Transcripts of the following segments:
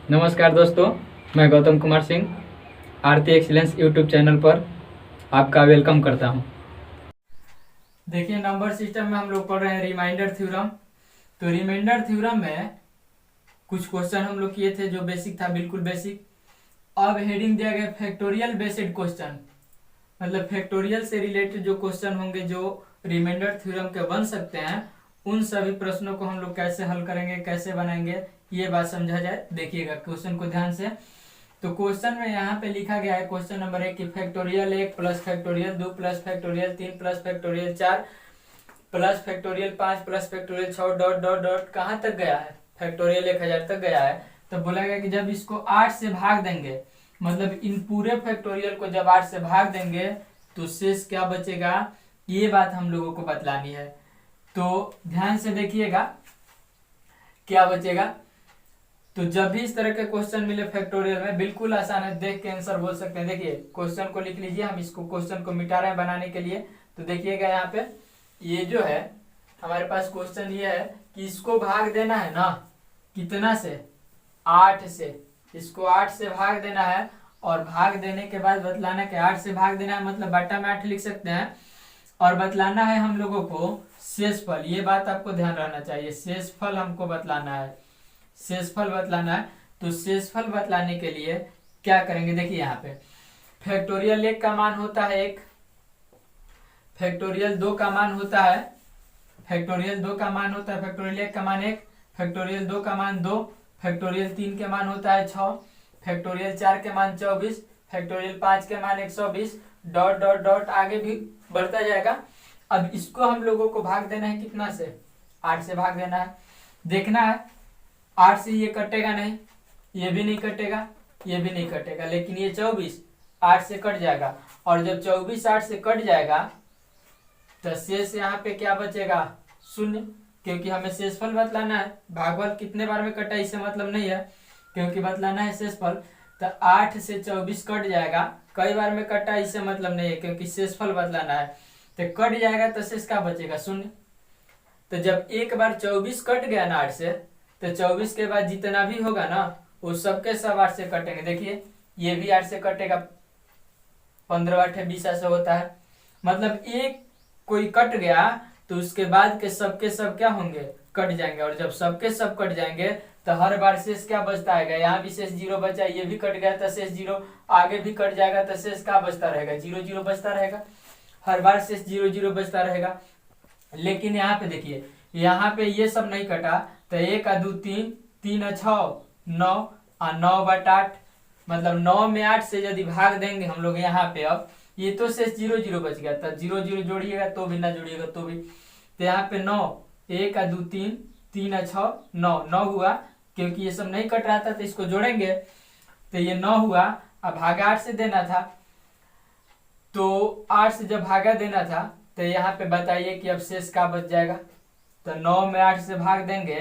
नमस्कार दोस्तों, मैं गौतम कुमार सिंह आरती एक्सीलेंस यूट्यूब चैनल पर आपका वेलकम करता हूं। देखिए, नंबर सिस्टम में हम लोग पढ़ रहे हैं रिमाइंडर थ्योरम। तो रिमाइंडर थ्योरम में कुछ क्वेश्चन हम लोग किए थे जो बेसिक था, बिल्कुल बेसिक। अब हेडिंग दिया गया फैक्टोरियल बेस्ड क्वेश्चन, मतलब फैक्टोरियल से रिलेटेड जो क्वेश्चन होंगे जो रिमाइंडर थ्योरम के बन सकते हैं, उन सभी प्रश्नों को हम लोग कैसे हल करेंगे, कैसे बनाएंगे, ये बात समझा जाए। देखिएगा क्वेश्चन को ध्यान से। तो क्वेश्चन में यहाँ पे लिखा गया है क्वेश्चन नंबर 1 की factorial 1 plus factorial 2 plus factorial 3 plus factorial 4 plus factorial 5 plus factorial 6 dot dot dot कहाँ तक गया है, फैक्टोरियल 1000 तक गया है। तो बोला गया कि जब इसको 8 से भाग देंगे, मतलब इन पूरे फैक्टोरियल को जब 8 से भाग देंगे तो शेष क्या बचेगा, ये बात हम लोगों को बतलानी है। तो ध्यान से देखिएगा क्या बचेगा। तो जब भी इस तरह के क्वेश्चन मिले फैक्टोरियल में, बिल्कुल आसान है, देख के आंसर बोल सकते हैं। देखिए क्वेश्चन को लिख लीजिए, हम इसको क्वेश्चन को मिटा रहे हैं बनाने के लिए। तो देखिएगा यहाँ पे ये जो है हमारे पास क्वेश्चन ये है कि इसको भाग देना है ना, कितना से, 8 से। इसको 8 से भाग देना है और भाग देने के बाद बतलाना कि 8 से भाग देना है मतलब बट्टा में 8 लिख सकते हैं, और बतलाना है हम लोगों को शेषफल। ये बात आपको ध्यान रहना चाहिए, शेषफल हमको बतलाना है, शेषफल बतलाना है। तो शेषफल बतलाने के लिए क्या करेंगे, देखिए यहाँ पे फैक्टोरियल 1 का मान होता है 1, फैक्टोरियल 2 का मान होता है, फैक्टोरियल 2 का मान होता है, फैक्टोरियल 1 का मान 1, फैक्टोरियल 2 का मान 2, फैक्टोरियल 3 के मान होता है 6, फैक्टोरियल 4 के मान 24, फैक्टोरियल 5 के मान 120, डॉट डॉट डॉट आगे भी बढ़ता जाएगा। अब इसको हम लोगों को भाग देना है कितना से, 8 से भाग देना है। देखना है 8 से ये कटेगा नहीं, ये भी नहीं कटेगा, ये भी नहीं कटेगा, लेकिन ये 24 8 से कट जाएगा। और जब 24 8 से कट जाएगा तो शेष यहाँ पे क्या बचेगा, 0, क्योंकि हमें शेषफल बतलाना है। भागफल कितने बार में कटा इससे मतलब नहीं है, क्योंकि बतलाना है शेषफल। तो 8 से 24 कट जाएगा, कई बार में कटा इससे मतलब नहीं है, क्योंकि शेषफल बतलाना है। तो कट जाएगा तो शेष क्या बचेगा, 0। तो जब एक बार 24 कट गया ना 8 से, तो 24 के बाद जितना भी होगा ना वो सबके सब 8 से कटेंगे। देखिए ये भी 8 से कटेगा, 15 8 20 ऐसा होता है। मतलब एक कोई कट गया तो उसके बाद के सबके सब क्या होंगे, कट जाएंगे। और जब सबके सब कट जाएंगे तो हर बार शेष क्या बचता है, यहाँ भी शेष 0 बचा, ये भी कट गया तो शेष 0, आगे भी कट जाएगा तो शेष क्या बचता रहेगा, 0 0 बचता रहेगा। हर बार शेष 0 0 बचता रहेगा। लेकिन यहाँ पे देखिए, यहाँ पे ये सब नहीं कटा, तो 1 आ 2 3, 3 आ 6 9 और 9/8, मतलब 9 में 8 से यदि भाग देंगे हम लोग यहाँ पे, अब ये तो शेष 0 0 बच गया, तब 0 0 जोड़िएगा तो भी, ना जोड़िएगा तो भी। तो यहाँ पे 9, 1 आ 2 3, 3 आ 6 9 9 हुआ, क्योंकि ये सब नहीं कट रहा था तो इसको जोड़ेंगे तो ये 9 हुआ। अब भागा 8 से देना था, तो 8 से जब भागा देना था तो यहाँ पे बताइए कि अब शेष का बच जाएगा। तो 9 में 8 से भाग देंगे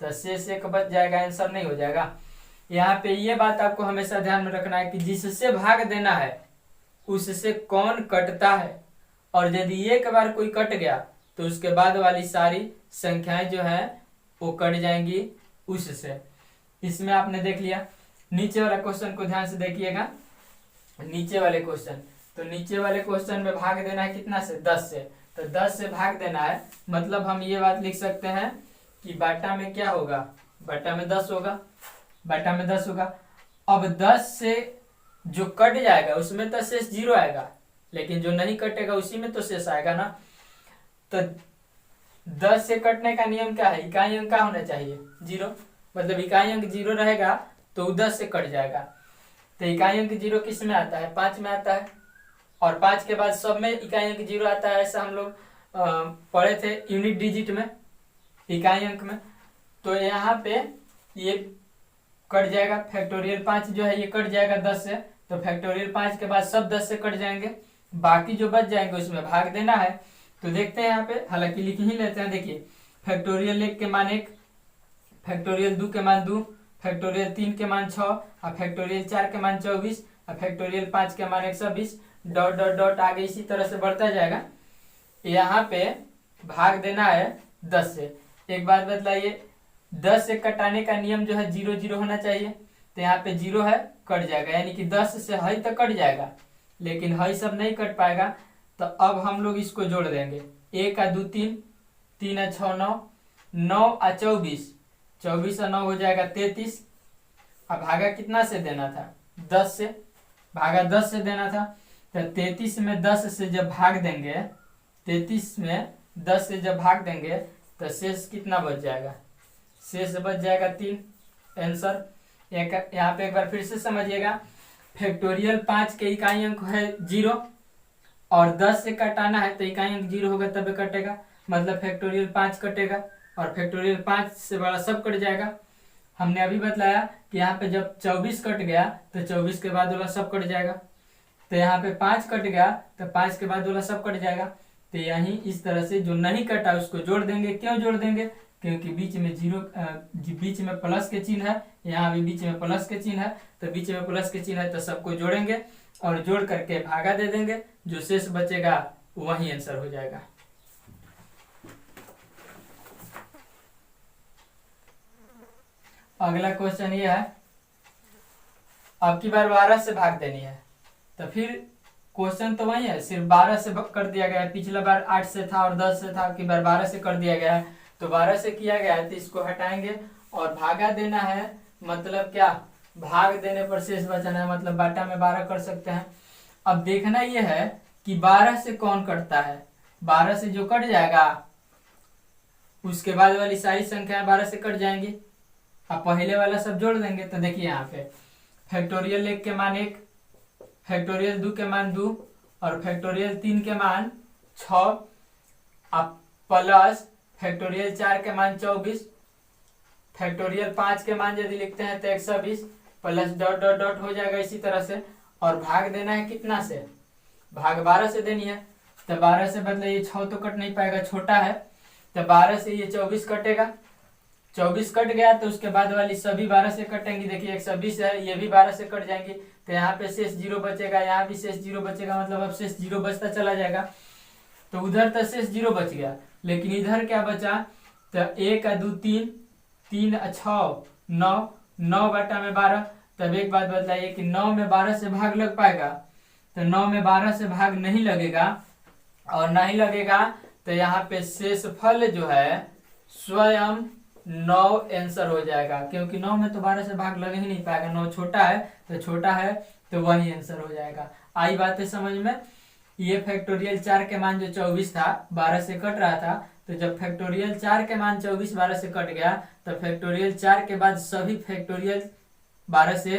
तो शेष 1 बच जाएगा, आंसर नहीं हो जाएगा। यहाँ पे ये बात आपको हमेशा ध्यान में रखना है कि जिससे भाग देना है उससे कौन कटता है, और यदि एक बार कोई कट गया तो उसके बाद वाली सारी संख्याएं जो है वो कट जाएंगी उससे। इसमें आपने देख लिया। नीचे वाला क्वेश्चन को ध्यान से देखिएगा, नीचे वाले क्वेश्चन। तो नीचे वाले क्वेश्चन में भाग देना है कितना से, 10 से। तो 10 से भाग देना है मतलब हम ये बात लिख सकते हैं कि बाटा में क्या होगा, बाटा में 10 होगा, बाटा में 10 होगा। अब 10 से जो कट जाएगा उसमें तो शेष 0 आएगा, लेकिन जो नहीं कटेगा उसी में तो शेष आएगा ना। तो 10 से कटने का नियम क्या है, इकाई अंक क्या होना चाहिए, 0, मतलब इकाई अंक 0 रहेगा तो 10 से कट जाएगा। तो इकाई अंक 0 किस में आता है, 5 में आता है, और 5 के बाद सब में इकाई अंक 0 आता है, ऐसा हम लोग पढ़े थे यूनिट डिजिट में, इकाई अंक में। तो यहाँ पे ये कट जाएगा, फैक्टोरियल 5 जो है ये कट जाएगा 10 से, तो फैक्टोरियल 5 के बाद सब 10 से कट जाएंगे, बाकी जो बच जाएंगे उसमें भाग देना है। तो देखते हैं यहाँ पे, हालांकि लिख ही लेते हैं। देखिए फैक्टोरियल 1 के मान 1, फैक्टोरियल 2 के मान 2, फैक्टोरियल 3 के मान 6, और फैक्टोरियल 4 के मान 24, और फैक्टोरियल 5 के मान 120, डॉट डॉट डॉट आगे इसी तरह से बढ़ता जाएगा। यहाँ पे भाग देना है 10 से। एक बात बतलाइए, 10 से कटाने का नियम जो है 0 0 होना चाहिए, तो यहाँ पे 0 है, कट जाएगा, यानी कि 10 से है तो कट जाएगा, लेकिन है सब नहीं कट पाएगा। तो अब हम लोग इसको जोड़ देंगे, 1 आ 2 3, 3 आ 6 9, 9 आ 24, 24 आ 9 हो जाएगा 33। अब भागा कितना से देना था, 10 से, भागा 10 से देना था। तो 33 में 10 से जब भाग देंगे, 33 में 10 से जब भाग देंगे तो शेष कितना बच जाएगा, शेष बच जाएगा 3, आंसर। यहाँ पे एक बार फिर से समझिएगा, फैक्टोरियल 5 के इकाई अंक है 0 और 10 से कटाना है तो इकाई अंक 0 होगा तब कटेगा, मतलब फैक्टोरियल 5 कटेगा और फैक्टोरियल 5 से बड़ा सब कट जाएगा। हमने अभी बतलाया कि यहाँ पे जब 24 कट गया तो 24 के बाद वाला सब कट जाएगा, तो यहाँ पे 5 कट गया तो 5 के बाद वाला सब कट जाएगा। तो यही इस तरह से जो नहीं कटा उसको जोड़ देंगे। क्यों जोड़ देंगे, क्योंकि बीच में बीच में प्लस के चिन्ह है, यहाँ भी बीच में प्लस के चिन्ह है, तो बीच में प्लस के चिन्ह है तो सबको जोड़ेंगे और जोड़ करके भागा दे देंगे, जो शेष बचेगा वही आंसर हो जाएगा। अगला क्वेश्चन ये है, अब की बार 12 से भाग देनी है, तो फिर क्वेश्चन तो वही है, सिर्फ 12 से कर दिया गया है। पिछला बार 8 से था और 10 से था, अब की बार 12 से कर दिया गया है, तो 12 से किया गया है तो इसको हटाएंगे और भागा देना है, मतलब क्या, भाग देने पर शेष बचना है, मतलब बाटा में 12 कर सकते हैं। अब देखना यह है कि 12 से कौन कटता है, 12 से जो कट जाएगा उसके बाद वाली सारी संख्याएं 12 से कट जाएंगी। अब पहले वाला सब जोड़ देंगे, तो देखिए यहाँ पे फैक्टोरियल 1 के मान 1, फैक्टोरियल 2 के मान 2 और फैक्टोरियल 3 के मान 6, अब प्लस फैक्टोरियल 4 के मान 24, फैक्टोरियल 5 के मान यदि लिखते हैं तो 120 प्लस डॉट डॉट डॉट हो जाएगा इसी तरह से। और भाग देना है कितना से, भाग 12 से देनी है, तो 12 से बदले ये 6 तो कट नहीं पाएगा, छोटा है, तो 12 से ये 24 कटेगा, 24 कट गया तो उसके बाद वाली सभी 12 से कटेंगी। देखिए 120 है, ये भी 12 से कट जाएंगी, तो यहाँ पे शेष 0 बचेगा, यहाँ भी शेष 0 बचेगा, मतलब अब शेष 0 बचता चला जाएगा। तो उधर तो शेष 0 बच गया, लेकिन इधर क्या बचा, तो 1 आ 2 3, 3 आ 6 9, 9 बटा में 12। तब एक बात बताइए कि 9 में 12 से भाग लग पाएगा, तो 9 में 12 से भाग नहीं लगेगा, और नहीं लगेगा तो यहाँ पे शेष फल जो है स्वयं 9 आंसर हो जाएगा, क्योंकि 9 में तो 12 से भाग लग ही नहीं पाएगा, 9 छोटा है, तो छोटा है तो वही आंसर हो जाएगा। आई बातें समझ में। ये फैक्टोरियल 4 के मान जो 24 था 12 से कट रहा था, तो जब फैक्टोरियल 4 के मान 24 12 से कट गया, तो फैक्टोरियल 4 के बाद सभी फैक्टोरियल 12 से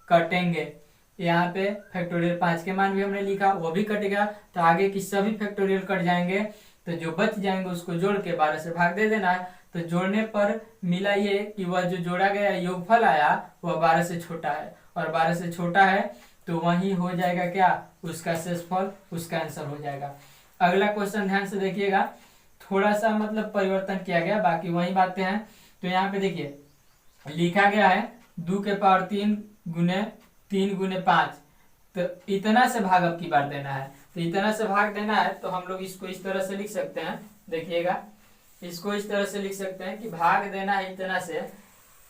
कटेंगे। यहाँ पे फैक्टोरियल 5 के मान भी हमने लिखा, वो भी कट गया, तो आगे की सभी फैक्टोरियल कट जाएंगे, तो जो बच जाएंगे उसको जोड़ के 12 से भाग दे देना है। तो जोड़ने पर मिला ये कि वह जो जोड़ा गया योगफल आया वह 12 से छोटा है, और 12 से छोटा है तो वही हो जाएगा क्या, उसका शेषफल, उसका आंसर हो जाएगा। अगला क्वेश्चन ध्यान से देखिएगा, थोड़ा सा मतलब परिवर्तन किया गया, बाकी वही बातें हैं। तो यहाँ पे देखिए लिखा गया है 2 के पावर 3 गुने 3 गुने 5, तो इतना से भाग अब की बार देना है, तो इतना से भाग देना है, तो हम लोग इसको इस तरह से लिख सकते हैं। देखिएगा इसको इस तरह से लिख सकते हैं कि भाग देना है इतना से,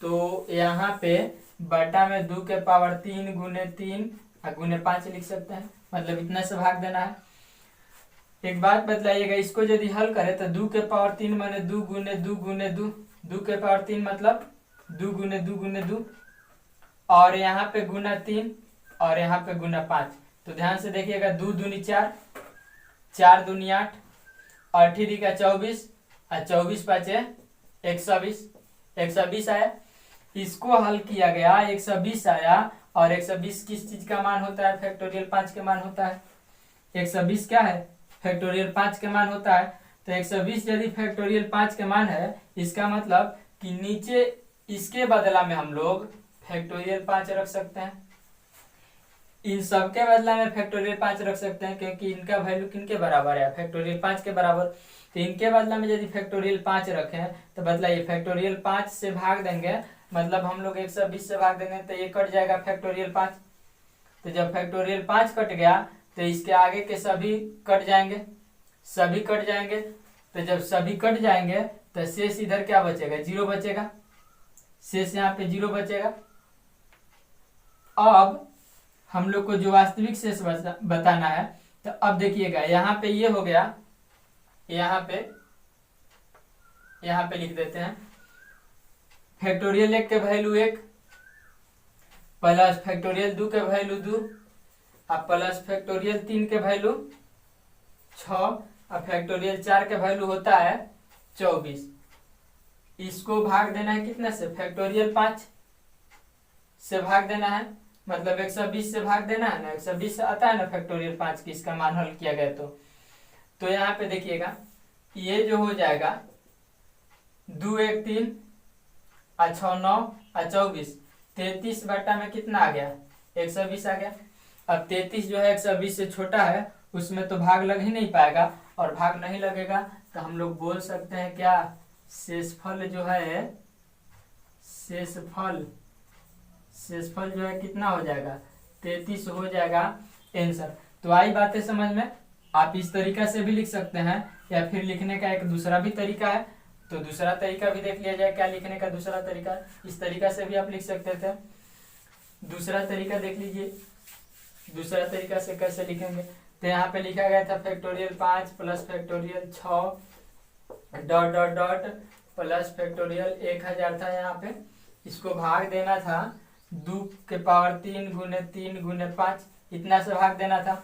तो यहाँ पे बटा में 2 के पावर 3 गुने 3 गुने 5 लिख सकते हैं, मतलब इतना से भाग देना है। एक बात बतलाइएगा, इसको यदि हल करें तो 2 के पावर 3 माने 2 गुने 2 गुने 2, 2 के पावर 3 मतलब 2 गुने 2 गुने 2, और यहाँ पे गुना 3 और यहाँ पे गुना 5। तो ध्यान से देखिएगा, 2 दूनी 4, 4 दूनी 8, 8 का 24 और 24 पाँचे 120, 120 आया। इसको हल किया गया, 120 आया, और 120 किस चीज का मान होता है, फैक्टोरियल 5 के मान होता है। 120 क्या है, फैक्टोरियल 5 के मान होता है। तो 120 यदि फैक्टोरियल 5 के मान है, इसका मतलब कि नीचे इसके बदला में हम लोग फैक्टोरियल 5 रख सकते हैं, इन सब के बदला में फैक्टोरियल 5 रख सकते हैं, क्योंकि इनका वैल्यू किनके बराबर है, फैक्टोरियल 5 के बराबर। तो इनके बदला में यदि फैक्टोरियल 5 रखें तो बदलाइए फैक्टोरियल 5 से भाग देंगे, मतलब हम लोग 120 से भाग देंगे तो ये कट जाएगा फैक्टोरियल 5। तो जब फैक्टोरियल 5 कट गया तो इसके आगे के सभी कट जाएंगे, सभी कट जाएंगे। तो जब सभी कट जाएंगे तो शेष इधर क्या बचेगा, 0 बचेगा, शेष यहाँ पे 0 बचेगा। अब हम लोग को जो वास्तविक शेष बताना है, तो अब देखिएगा यहाँ पे ये हो गया, यहाँ पे लिख देते हैं फैक्टोरियल 1 के वैल्यू 1 प्लस फैक्टोरियल 2 के वैल्यू 2 और प्लस फैक्टोरियल 3 के वैल्यू 6 और फैक्टोरियल 4 के वैल्यू होता है 24। इसको भाग देना है कितना से, फैक्टोरियल 5 से भाग देना है, मतलब 120 से भाग देना है ना, 120 से आता है ना फैक्टोरियल 5 की, इसका मान हल किया गया तो यहाँ पे देखिएगा ये जो हो जाएगा 2 1 3 और 6 9 और 24, 33 बटा में कितना आ गया 120 आ गया। अब 33 जो है 120 से छोटा है, उसमें तो भाग लग ही नहीं पाएगा, और भाग नहीं लगेगा तो हम लोग बोल सकते हैं क्या, शेषफल जो है, शेषफल जो है कितना हो जाएगा 33 हो जाएगा आंसर। तो आई बातें समझ में। आप इस तरीका से भी लिख सकते हैं, या फिर लिखने का एक दूसरा भी तरीका है, तो दूसरा तरीका भी देख लिया जाए। क्या लिखने का दूसरा तरीका, इस तरीका से भी आप लिख सकते थे। दूसरा तरीका देख लीजिए, दूसरा तरीका से कैसे लिखेंगे। तो यहाँ पे लिखा गया था factorial 5 plus factorial 6 dot dot dot plus factorial 1000 था। यहाँ पे इसको भाग देना था 2 के पावर 3 गुने 3 गुने 5, इतना से भाग देना था।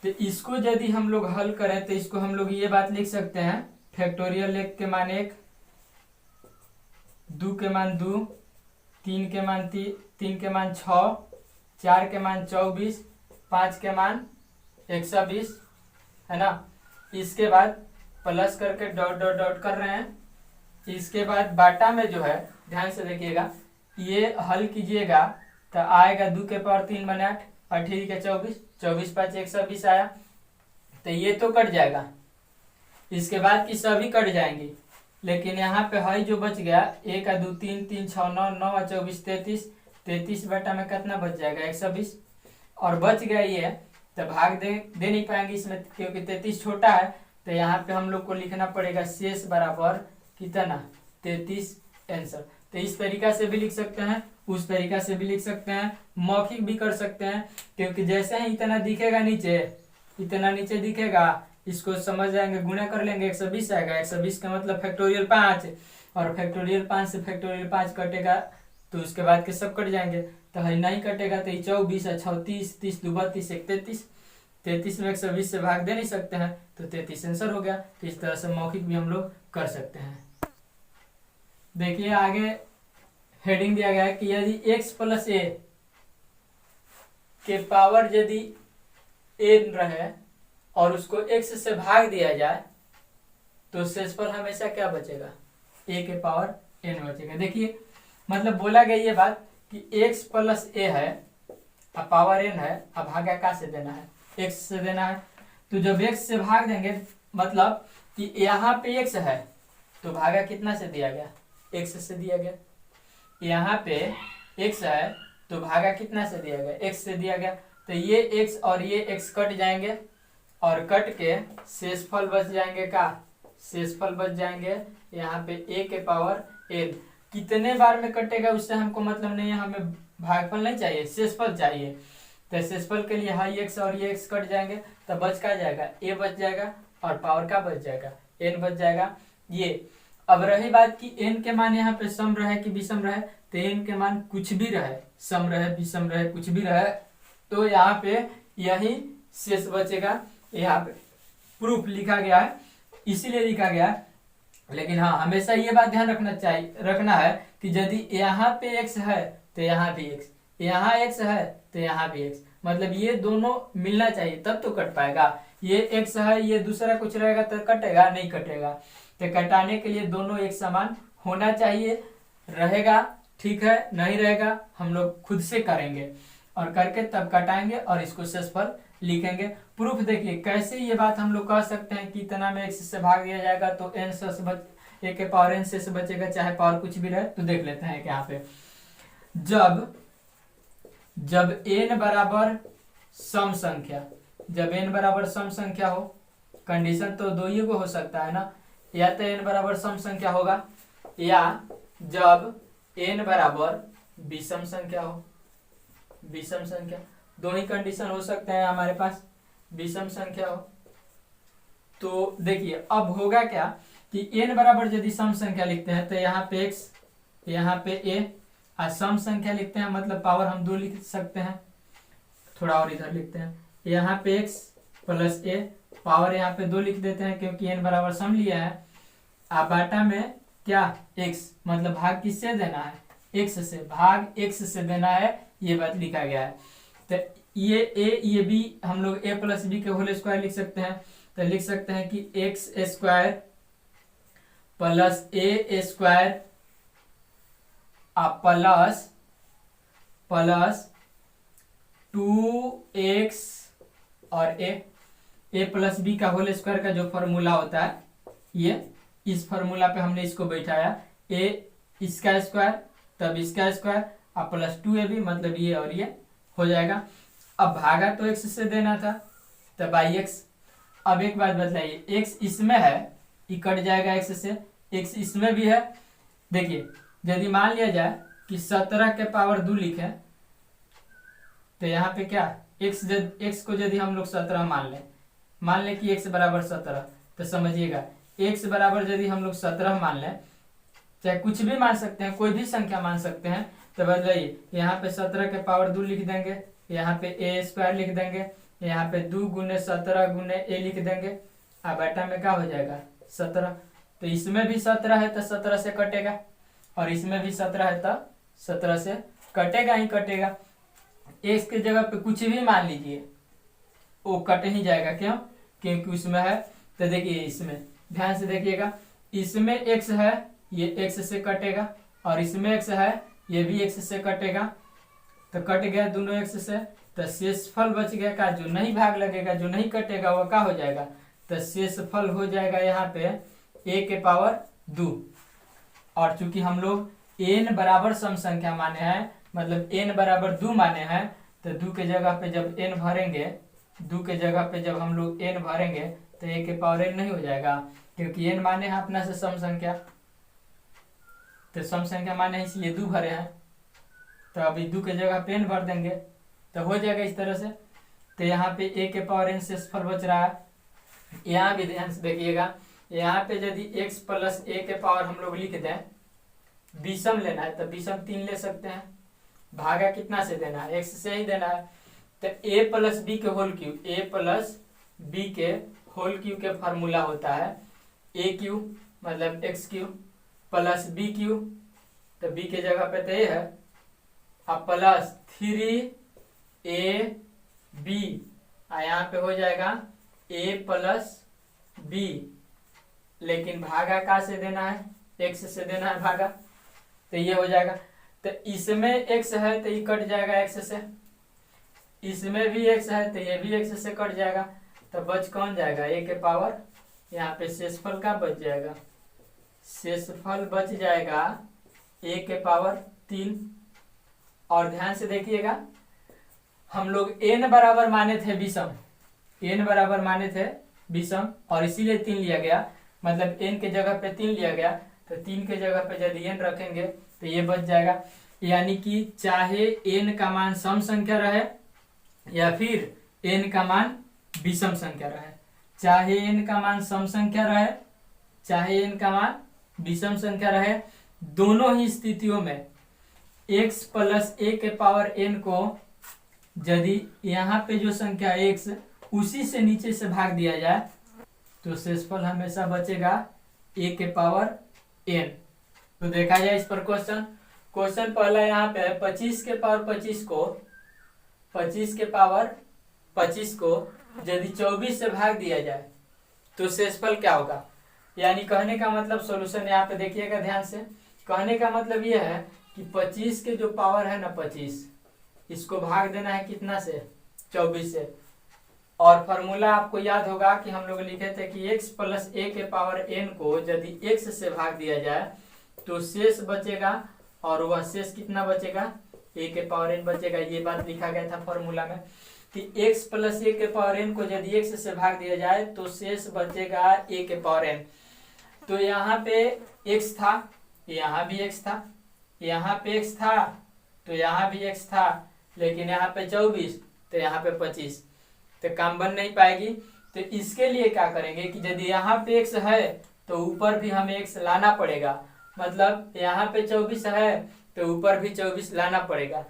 तो इसको यदि हम लोग हल करें तो इसको हम लोग ये बात लिख सकते हैं, फैक्टोरियल 1 के मान 1, 2 के मान 2, 3 के मान 3 के मान 6, 4 के मान 24, 5 के मान 120 है ना। इसके बाद प्लस करके डॉट डॉट डॉट कर रहे हैं। इसके बाद बाटा में जो है ध्यान से देखिएगा, ये हल कीजिएगा तो आएगा 2 के पावर 3 बने 8, 8 के 24, 24 5 120 आया। तो ये तो कट जाएगा, इसके बाद की सभी कट जाएंगी, लेकिन यहाँ पे है जो बच गया 1 2 3 3 6 9 9 24 33, 33 बटा में कितना बच जाएगा 120, और बच गया ये। तो भाग दे नहीं पाएंगे इसमें, क्योंकि 33 छोटा है। तो यहाँ पे हम लोग को लिखना पड़ेगा शेष बराबर कितना 33 आंसर। तो इस तरीका से भी लिख सकते हैं, उस तरीका से भी लिख सकते हैं, मौखिक भी कर सकते हैं, क्योंकि जैसे ही इतना दिखेगा नीचे, इतना नीचे दिखेगा, इसको समझ जाएंगे, गुणा कर लेंगे 120 आएगा। 120 का मतलब फैक्टोरियल 5, और फैक्टोरियल 5 से फैक्टोरियल 5 कटेगा तो उसके बाद के सब कट जाएंगे। तो है नहीं कटेगा तो 24 36 30 2 32 1 33, 33 में 120 से भाग दे नहीं सकते हैं, तो 33 आंसर हो गया। तो इस तरह से मौखिक भी हम लोग कर सकते हैं। देखिए आगे हेडिंग दिया गया है कि यदि x प्लस ए के पावर यदि n रहे और उसको x से भाग दिया जाए तो शेषफल हमेशा क्या बचेगा, a के पावर n बचेगा। देखिए मतलब बोला गया ये बात कि x प्लस ए है और पावर n है, अब भागा का से देना है, x से देना है। तो जब x से भाग देंगे मतलब कि यहाँ पे x है तो भागा कितना से दिया गया, x से दिया गया। यहाँ पे x है तो भागा कितना से दिया गया, x से दिया गया। तो ये x और ये x कट जाएंगे, और कट के शेषफल बच जाएंगे का, शेषफल बच जाएंगे यहाँ पे a के पावर n। कितने बार में कटेगा उससे हमको मतलब नहीं है, हमें भागफल नहीं चाहिए, शेषफल चाहिए। तो शेषफल के लिए हाई x और ये x कट जाएंगे, तो बच का जाएगा a बच जाएगा, और पावर का बच जाएगा n बच जाएगा ये। अब रही बात कि n के मान यहाँ पे सम रहे कि विषम रहे, तो n के मान कुछ भी रहे, सम रहे विषम रहे कुछ भी रहे, तो यहाँ पे यही शेष बचेगा। यहाँ पे प्रूफ लिखा गया है, इसीलिए लिखा गया है। लेकिन हाँ हमेशा ये बात ध्यान रखना है कि यदि यहाँ पे x है तो यहाँ भी x, यहाँ x है तो यहाँ भी x, मतलब ये दोनों मिलना चाहिए तब तो कट पाएगा। ये x है, ये दूसरा कुछ रहेगा तो कटेगा नहीं, कटेगा। तो कटाने के लिए दोनों एक समान होना चाहिए, रहेगा ठीक है, नहीं रहेगा हम लोग खुद से करेंगे और करके तब कटाएंगे और इसको शेषफल लिखेंगे। प्रूफ देखिए कैसे ये बात हम लोग कह सकते हैं कि इतना में x से भाग दिया जाएगा तो n से a के पावर n से बचेगा, चाहे पावर कुछ भी रहे। तो देख लेते हैं कि यहाँ पे जब n बराबर सम संख्या, जब n बराबर सम संख्या हो, कंडीशन तो दो ही को हो सकता है ना, या तो n बराबर सम संख्या होगा, या जब n बराबर विषम संख्या हो। विषम संख्या। दो ही कंडीशन हो सकते हैं हमारे पास, विषम संख्या हो। तो देखिए अब होगा क्या कि n बराबर यदि सम संख्या लिखते हैं तो यहाँ पे x, यहाँ पे a, और सम संख्या लिखते हैं मतलब पावर हम 2 लिख सकते हैं। थोड़ा और इधर लिखते हैं, यहाँ पे x प्लस a, पावर यहाँ पे 2 लिख देते हैं क्योंकि n बराबर सम लिया है। आप बाटा में क्या x, मतलब भाग किससे देना है, x से, भाग x से देना है, ये बात लिखा गया है। तो ये a ये b हम लोग a प्लस बी के होल स्क्वायर लिख सकते हैं। तो लिख सकते हैं कि एक्स स्क्वायर प्लस ए स्क्वायर प्लस 2x और a प्लस बी का होल स्क्वायर का जो फॉर्मूला होता है, ये इस फॉर्मूला पे हमने इसको बैठाया, a इसका स्क्वायर तब इसका स्क्वायर और प्लस 2ab मतलब ये और ये हो जाएगा। अब भागा तो x से देना था तब बाई एक्स। अब एक बात बताइए, x इसमें है, ये कट जाएगा x से, x इसमें भी है। देखिए यदि मान लिया जाए कि 17 के पावर 2 लिखे तो यहाँ पे क्या x को यदि हम लोग 17 मान लें कि x बराबर 17, तो समझिएगा x बराबर यदि हम लोग 17 मान लें, चाहे कुछ भी मान सकते हैं, कोई भी संख्या मान सकते हैं, तो बताइए यहाँ पे 17 के पावर 2 लिख देंगे, यहाँ पे a स्क्वायर लिख देंगे, यहाँ पे 2 गुने 17 गुने a लिख देंगे, अब बेटा में क्या हो जाएगा 17। तो इसमें भी 17 है तो 17 से कटेगा, और इसमें भी 17 है तो 17 से कटेगा ही कटेगा। x के जगह पे कुछ भी मान लीजिए, वो कट ही जाएगा। क्यों? क्योंकि उसमें है। तो देखिए इसमें ध्यान से देखिएगा, इसमें x है, ये x से कटेगा, और इसमें x है, ये भी x से कटेगा, तो कट गया दोनों x से। तो शेषफल बच गया का, जो नहीं भाग लगेगा, जो नहीं कटेगा वो क्या हो जाएगा, तो शेषफल हो जाएगा यहाँ पे a के पावर 2। और चूंकि हम लोग n बराबर सम संख्या माने हैं, मतलब n बराबर 2 माने हैं, तो 2 के जगह पे जब n भरेंगे, 2 के जगह पे जब हम लोग n भरेंगे तो a के पावर n नहीं हो जाएगा, क्योंकि n माने हैं अपना से सम संख्या, तो सम संख्या माने हैं इसलिए 2 भरे हैं। तो अभी 2 के जगह पे n भर देंगे तो हो जाएगा इस तरह से। तो यहाँ पे a के पावर n शेषफल बच रहा है। यहाँ भी ध्यान से देखिएगा, यहाँ पे यदि x प्लस a के पावर हम लोग लिख दें, विषम लेना है तो विषम 3 ले सकते हैं। भागा कितना से देना है, x से ही देना है। तो a प्लस बी के whole cube, a plus B के होल क्यूब के फार्मूला होता है a क्यूब मतलब x cube plus b cube, तो b के जगह पे तो a है, अब प्लस 3ab, यहाँ पे हो जाएगा a प्लस b, लेकिन भागा का से देना है, x से देना है भागा, तो ये हो जाएगा। तो इसमें x है तो ये कट जाएगा x से, इसमें भी x है तो ये भी x से कट जाएगा, तो बच कौन जाएगा, a के पावर, यहाँ पे शेषफल का बच जाएगा, शेषफल बच जाएगा a के पावर 3। और ध्यान से देखिएगा, हम लोग n बराबर माने थे विषम, n बराबर माने थे विषम, और इसीलिए 3 लिया गया, मतलब n के जगह पे 3 लिया गया, तो 3 के जगह पे यदि n रखेंगे तो ये बच जाएगा। यानी कि चाहे n का मान सम संख्या रहे या फिर n का मान विषम संख्या रहे, चाहे n का मान सम संख्या रहे चाहे n का मान विषम संख्या रहे, दोनों ही स्थितियों में x प्लस a के पावर n को यदि यहाँ पे जो संख्या x उसी से नीचे से भाग दिया जाए तो शेषफल हमेशा बचेगा a के पावर n। तो देखा जाए इस पर क्वेश्चन पहला यहाँ पे 25 के पावर 25 को यदि 24 से भाग दिया जाए तो शेषफल क्या होगा। यानी कहने का मतलब, सॉल्यूशन यहाँ पे देखिएगा ध्यान से, कहने का मतलब ये है कि 25 के जो पावर है ना 25, इसको भाग देना है कितना से, 24 से। और फॉर्मूला आपको याद होगा कि हम लोग लिखे थे कि x प्लस a के पावर n को यदि x से भाग दिया जाए तो शेष बचेगा, और वह शेष कितना बचेगा, a के पावर n बचेगा। ये बात लिखा गया था फॉर्मूला में कि x प्लस a के पावर n को यदि x से भाग दिया जाए तो शेष बचेगा a के पावर n। तो यहाँ पे x था, यहाँ भी x था, यहाँ पे x था तो यहाँ भी x था, लेकिन यहाँ पे 24 तो यहाँ पे 25, तो काम बन नहीं पाएगी। तो इसके लिए क्या करेंगे कि यदि यहाँ पे x है तो ऊपर भी हमें x लाना पड़ेगा, मतलब यहाँ पे 24 है तो ऊपर भी 24 लाना पड़ेगा।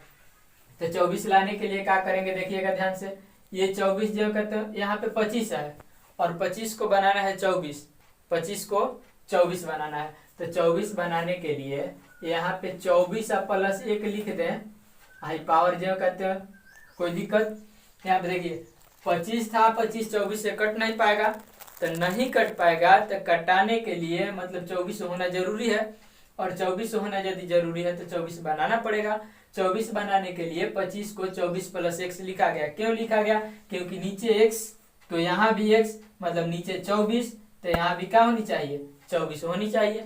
तो 24 लाने के लिए क्या करेंगे देखिएगा ध्यान से, ये 24 जो कहते हैं यहाँ पे 25 है और 25 को बनाना है 24, 25 को 24 बनाना है। तो 24 बनाने के लिए यहाँ पे 24 आप प्लस 1 लिख दें, हाई पावर जो कहते हैं, कोई दिक्कत। यहाँ पे देखिए 25 था, 25 24 से कट नहीं पाएगा, तो नहीं कट पाएगा तो कटाने के लिए मतलब 24 होना जरूरी है, और 24 होना यदि जरूरी है तो 24 बनाना पड़ेगा। 24 बनाने के लिए 25 को 24 प्लस x लिखा गया। क्यों लिखा गया? क्योंकि नीचे x तो यहाँ भी x, मतलब नीचे 24 तो यहाँ भी क्या होनी चाहिए, 24 होनी चाहिए।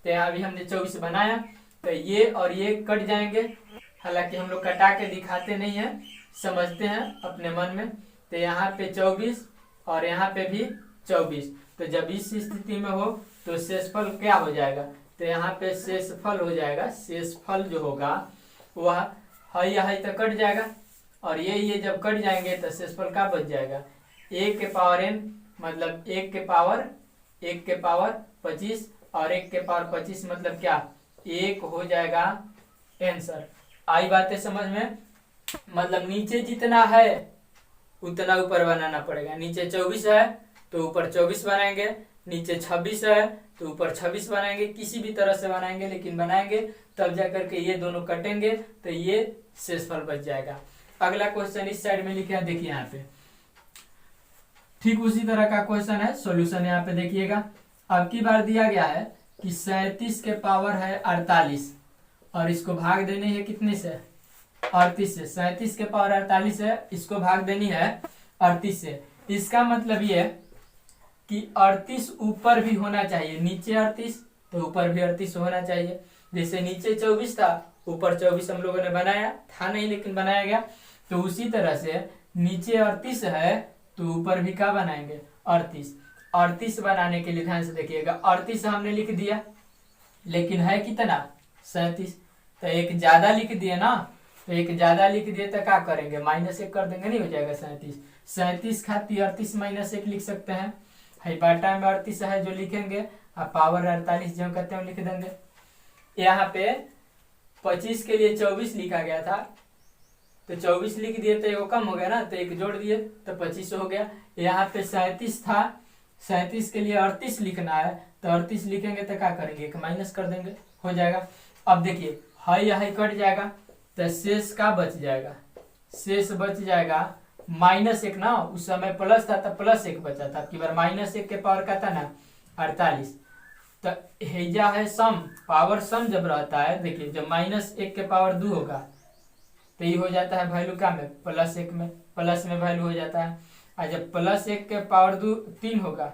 तो यहाँ भी हमने 24 बनाया, तो ये और ये कट जाएंगे, हालांकि हम लोग कटा के दिखाते नहीं है, समझते हैं अपने मन में। तो यहाँ पे 24 और यहाँ पे भी 24, तो जब इस स्थिति में हो तो शेषफल क्या हो जाएगा, तो यहाँ पे शेषफल हो जाएगा, शेषफल जो होगा वह है तो कट जाएगा, और ये जब कट जाएंगे तो शेषफल का बच जाएगा 1 के पावर n, मतलब 1 के पावर 25 और 1 के पावर 25 मतलब क्या, 1 हो जाएगा आंसर। आई बातें समझ में? मतलब नीचे जितना है उतना ऊपर बनाना पड़ेगा। नीचे 24 है तो ऊपर 24 बनाएंगे, नीचे 26 है तो ऊपर 26 बनाएंगे, किसी भी तरह से बनाएंगे लेकिन बनाएंगे, तब जा करके ये दोनों कटेंगे तो ये शेषफल बच जाएगा। अगला क्वेश्चन इस साइड में लिखे हैं, देखिए यहाँ पे ठीक उसी तरह का क्वेश्चन है, सॉल्यूशन यहाँ पे देखिएगा। अब की बार दिया गया है कि 37 के पावर है 48 और इसको भाग देने है कितने से, 38 से। 37 के पावर 48 है, इसको भाग देनी है 38 से। इसका मतलब ये कि 38 ऊपर भी होना चाहिए, नीचे 38 तो ऊपर भी 38 होना चाहिए। जैसे नीचे 24 था, ऊपर 24 हम लोगों ने बनाया था नहीं लेकिन बनाया गया, तो उसी तरह से नीचे 38 है तो ऊपर भी क्या बनाएंगे 38। 38 बनाने के लिए ध्यान से देखिएगा, 38 हमने लिख दिया लेकिन है कितना 37, तो एक ज्यादा लिख दिए ना, तो एक ज्यादा लिख दिए तो क्या करेंगे, -1 कर देंगे, नहीं हो जाएगा 37। 37 खाती 38 -1 लिख सकते हैं, है बाटा में 38 है जो लिखेंगे, और पावर 48 जो कहते हैं लिख देंगे। यहाँ पे 25 के लिए 24 लिखा गया था, तो 24 लिख दिए तो एक कम हो गया ना, तो एक जोड़ दिए तो 25 हो गया। यहाँ पे 37 था, 37 के लिए 38 लिखना है, तो 38 लिखेंगे तो क्या करेंगे, एक माइनस कर देंगे, हो जाएगा। अब देखिए है कट जाएगा तो शेष का बच जाएगा, शेष बच जाएगा -1 ना, उस समय प्लस था तो +1 बचा था, आपकी बार -1 के पावर का था ना 48। तो हेजा है सम, पावर सम जब रहता है, देखिए जब -1 के पावर 2 होगा तो ये हो जाता है वैल्यू क्या में, +1 में, प्लस में वैल्यू हो जाता है। और जब +1 के पावर 3 होगा,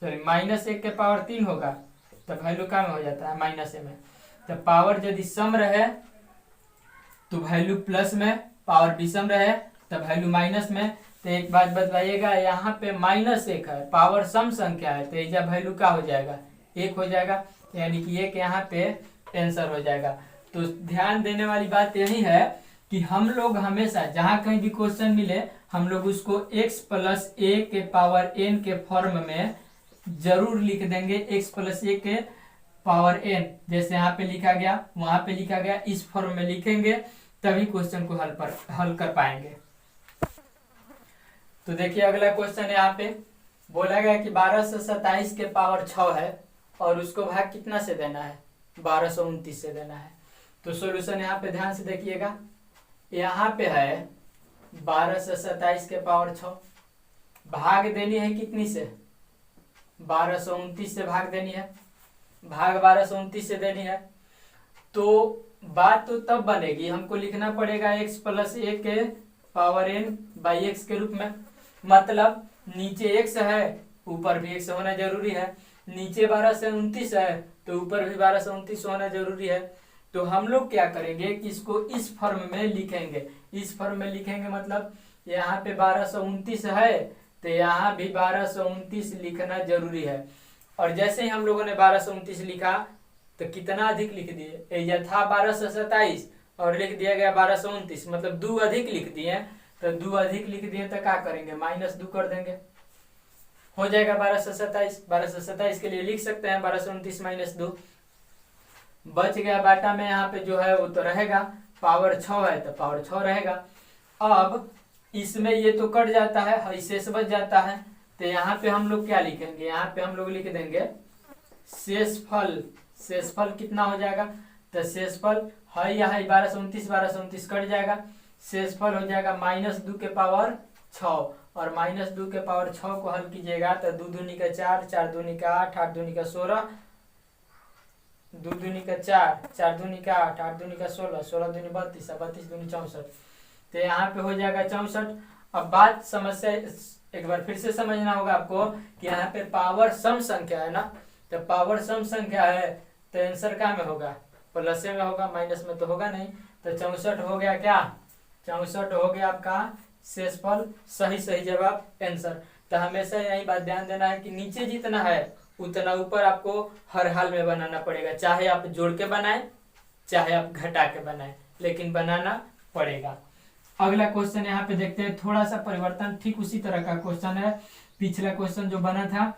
सॉरी -1 के पावर 3 होगा तो वैल्यू क्या में हो जाता है, -a में। तो पावर यदि सम रहे तो वैल्यू प्लस में, पावर विषम रहे तो वैल्यू माइनस में। तो एक बात बताइएगा, यहाँ पे -1 है, पावर सम संख्या है, तो ये वैल्यू क्या हो जाएगा, 1 हो जाएगा, यानी कि 1 यहाँ पे आंसर हो जाएगा। तो ध्यान देने वाली बात यही है कि हम लोग हमेशा जहाँ कहीं भी क्वेश्चन मिले हम लोग उसको x + a के पावर n के फॉर्म में जरूर लिख देंगे, x + a के पावर n, जैसे यहाँ पे लिखा गया वहां पे लिखा गया, इस फॉर्म में लिखेंगे तभी क्वेश्चन को हल कर पाएंगे। तो देखिए अगला क्वेश्चन यहाँ पे बोला गया कि 1227 के पावर 6 है और उसको भाग कितना से देना है, 1229 से देना है। तो सॉल्यूशन यहाँ पे ध्यान से देखिएगा, यहाँ पे है 1227 के पावर 6, भाग देनी है कितनी से, 1229 से भाग देनी है, भाग 1229 से देनी है। तो बात तो तब बनेगी, हमको लिखना पड़ेगा x + a के पावर n/x के रूप में, मतलब नीचे x है ऊपर भी x होना जरूरी है, नीचे 1229 है तो ऊपर भी 1229 होना जरूरी है। तो हम लोग क्या करेंगे कि इसको इस फॉर्म में लिखेंगे, इस फॉर्म में लिखेंगे मतलब यहाँ पे 1229 है तो यहाँ भी 1229 लिखना जरूरी है। और जैसे ही हम लोगों ने 1229 लिखा तो कितना अधिक लिख दिए, यह था 1227 और लिख दिया गया 1229, मतलब 2 अधिक लिख दिए, तो 2 अधिक लिख दिए तो क्या करेंगे, -2 कर देंगे, हो जाएगा 1227। 1227 के लिए लिख सकते हैं 1229 - 2, बच गया बाटा में यहाँ पे जो है वो तो रहेगा, पावर 6 है तो पावर 6 रहेगा। अब इसमें ये तो कट जाता है, शेष बच जाता है, तो यहाँ पे हम लोग क्या लिखेंगे, यहाँ पे हम लोग लिख देंगे शेषफल। शेषफल कितना हो जाएगा, तो शेषफल है यहाँ 1229 कट जाएगा, शेषफल हो जाएगा -2 के पावर 6, और -2 के पावर 6 को हल कीजिएगा तो 2 दूनी का 4, 4 दूनी का 8, 8 दूनी का 16, 2 दूनी का 4, 4 दूनी का 8, 8 दूनी का 16, 16 दूनी 32, 32 दूनी 64, तो यहाँ पे हो जाएगा 64। अब बात समस्या एक बार फिर से समझना होगा आपको कि यहाँ पे पावर सम संख्या है ना, तो पावर सम संख्या है तो आंसर क्या में होगा, प्लस में होगा, माइनस में तो होगा नहीं, तो 64 हो गया क्या, 64 हो गया आपका शेषफल, सही जवाब आंसर। तो हमेशा यही बात ध्यान देना है कि नीचे जितना है उतना ऊपर आपको हर हाल में बनाना पड़ेगा, चाहे आप जोड़ के बनाएं चाहे आप घटा के बनाएं, लेकिन बनाना पड़ेगा। अगला क्वेश्चन यहाँ पे देखते हैं, थोड़ा सा परिवर्तन, ठीक उसी तरह का क्वेश्चन है पिछला क्वेश्चन जो बना था,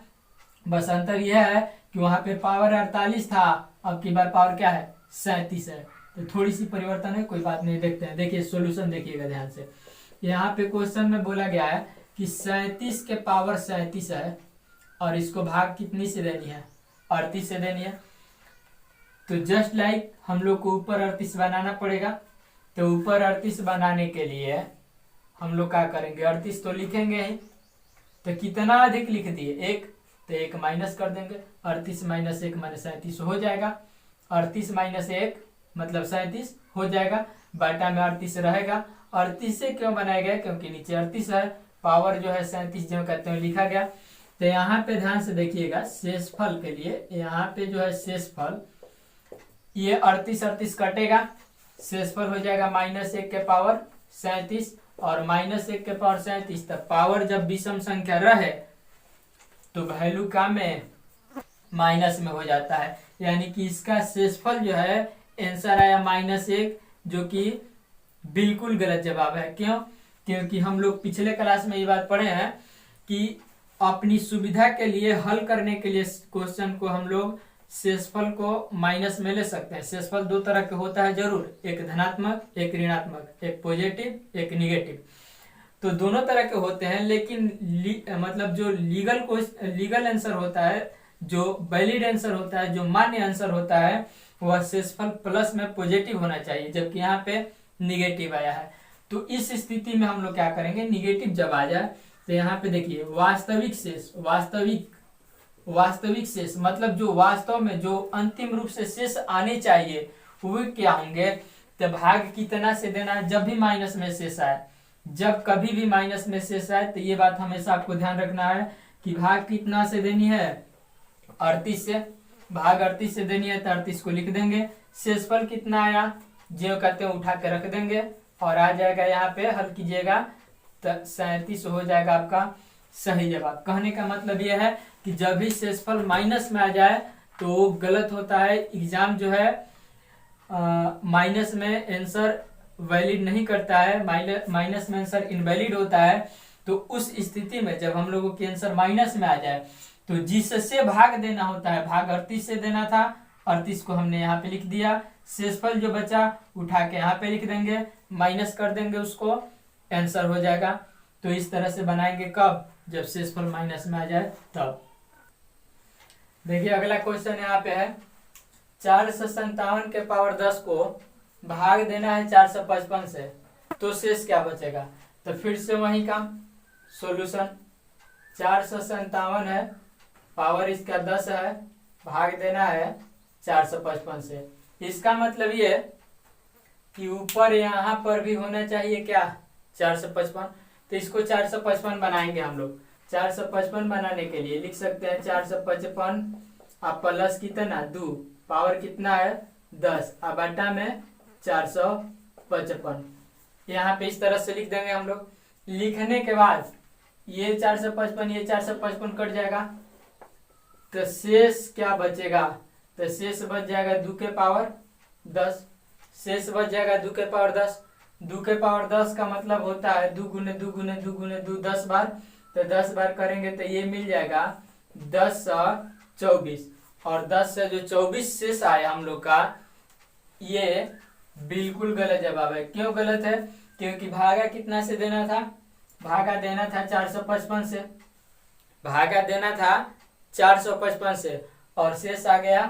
बस अंतर यह है कि वहां पे पावर 48 था, अब की बार पावर क्या है 37 है, तो थोड़ी सी परिवर्तन है, कोई बात नहीं। देखते हैं, देखिए सॉल्यूशन देखिएगा ध्यान से। यहाँ पे क्वेश्चन में बोला गया है कि 37 के पावर 37 है और इसको भाग कितनी से देनी है, 38 से देनी है, तो जस्ट लाइक हम लोग को ऊपर 38 बनाना पड़ेगा, तो ऊपर 38 बनाने के लिए हम लोग क्या करेंगे, 38 तो लिखेंगे ही, तो कितना अधिक लिख दिए 1, तो 1 माइनस कर देंगे, 38 - 1 - 37 हो जाएगा, 38 - 1 मतलब 37 हो जाएगा, बाटा में 38 रहेगा। 38 से क्यों बनाया गया, क्योंकि नीचे 38 है, पावर जो है 37 जो कहते हैं लिखा गया। तो यहाँ पे ध्यान से देखिएगा, शेषफल के लिए यहाँ पे जो है शेषफल, ये 38 कटेगा, शेषफल हो जाएगा -1 के पावर 37, और -1 के पावर 37, तब पावर जब विषम संख्या रहे तो वैल्यू का में माइनस में हो जाता है, यानी कि इसका शेषफल जो है आंसर आया -1, जो कि बिल्कुल गलत जवाब है। क्यों, क्योंकि हम लोग पिछले क्लास में ये बात पढ़े हैं कि अपनी सुविधा के लिए हल करने के लिए क्वेश्चन को हम लोग शेषफल को माइनस में ले सकते हैं। शेषफल 2 तरह के होता है जरूर, एक धनात्मक एक ऋणात्मक, एक पॉजिटिव एक निगेटिव, तो दोनों तरह के होते हैं, लेकिन मतलब जो लीगल आंसर होता है, जो वैलिड आंसर होता है, जो मान्य आंसर होता है, वह शेषफल प्लस में पॉजिटिव होना चाहिए, जबकि यहाँ पे निगेटिव आया है। तो इस स्थिति में हम लोग क्या करेंगे, निगेटिव जब आ जाए तो यहाँ पे देखिए वास्तविक शेष, वास्तविक शेष मतलब जो वास्तव में जो अंतिम रूप से शेष आने चाहिए वो क्या होंगे, तो भाग कितना से देना है, जब भी माइनस में शेष आए, जब कभी भी माइनस में शेष आए, तो ये बात हमेशा आपको ध्यान रखना है कि भाग कितना से देनी है, 38 से, भाग 38 से देनी है, तो 38 को लिख देंगे। शेषफल कितना आया, जो कहते हैं उठा के रख देंगे, और आ जाएगा यहाँ पे हल कीजिएगा तो 37 हो जाएगा आपका सही जवाब। कहने का मतलब यह है कि जब भी शेषफल माइनस में आ जाए तो गलत होता है, एग्जाम जो है माइनस में आंसर वैलिड नहीं करता है, माइनस में आंसर इनवैलिड होता है। तो उस स्थिति में जब हम लोगों की आंसर माइनस में आ जाए तो जिससे भाग देना होता है, भाग 38 से देना था, 38 को हमने यहाँ पे लिख दिया, शेषफल जो बचा उठा के यहाँ पे लिख देंगे, माइनस कर देंगे उसको, आंसर हो जाएगा। तो इस तरह से बनाएंगे कब, जब शेषफल माइनस में आ जाए तब। देखिए अगला क्वेश्चन यहाँ पे है, 457 के पावर 10 को भाग देना है 455 से, तो शेष क्या बचेगा। तो फिर से वही काम, सॉल्यूशन 457 है, पावर इसका 10 है, भाग देना है 455 से। इसका मतलब ये कि ऊपर यहाँ पर भी होना चाहिए क्या 455, तो इसको 455 बनाएंगे हम लोग। 455 बनाने के लिए लिख सकते हैं 455 आप प्लस कितना 2, पावर कितना है 10, अब बटा में 455, यहाँ पे इस तरह से लिख देंगे हम लोग। लिखने के बाद ये 455 ये 455 कट जाएगा, तो शेष क्या बचेगा, तो शेष बच जाएगा 2 के पावर 10, शेष बच जाएगा 2 के पावर 10। 2 के पावर 10 का मतलब होता है 2 गुने 2 गुने 2 गुने 2 10 बार, तो 10 बार करेंगे तो ये मिल जाएगा 10 और 24, और 10 से जो 24 शेष आया हम लोग का, ये बिल्कुल गलत जवाब है। क्यों गलत है? क्योंकि भागा कितना से देना था? भागा देना था 455 से, भागा देना था 455 से, और शेष आ गया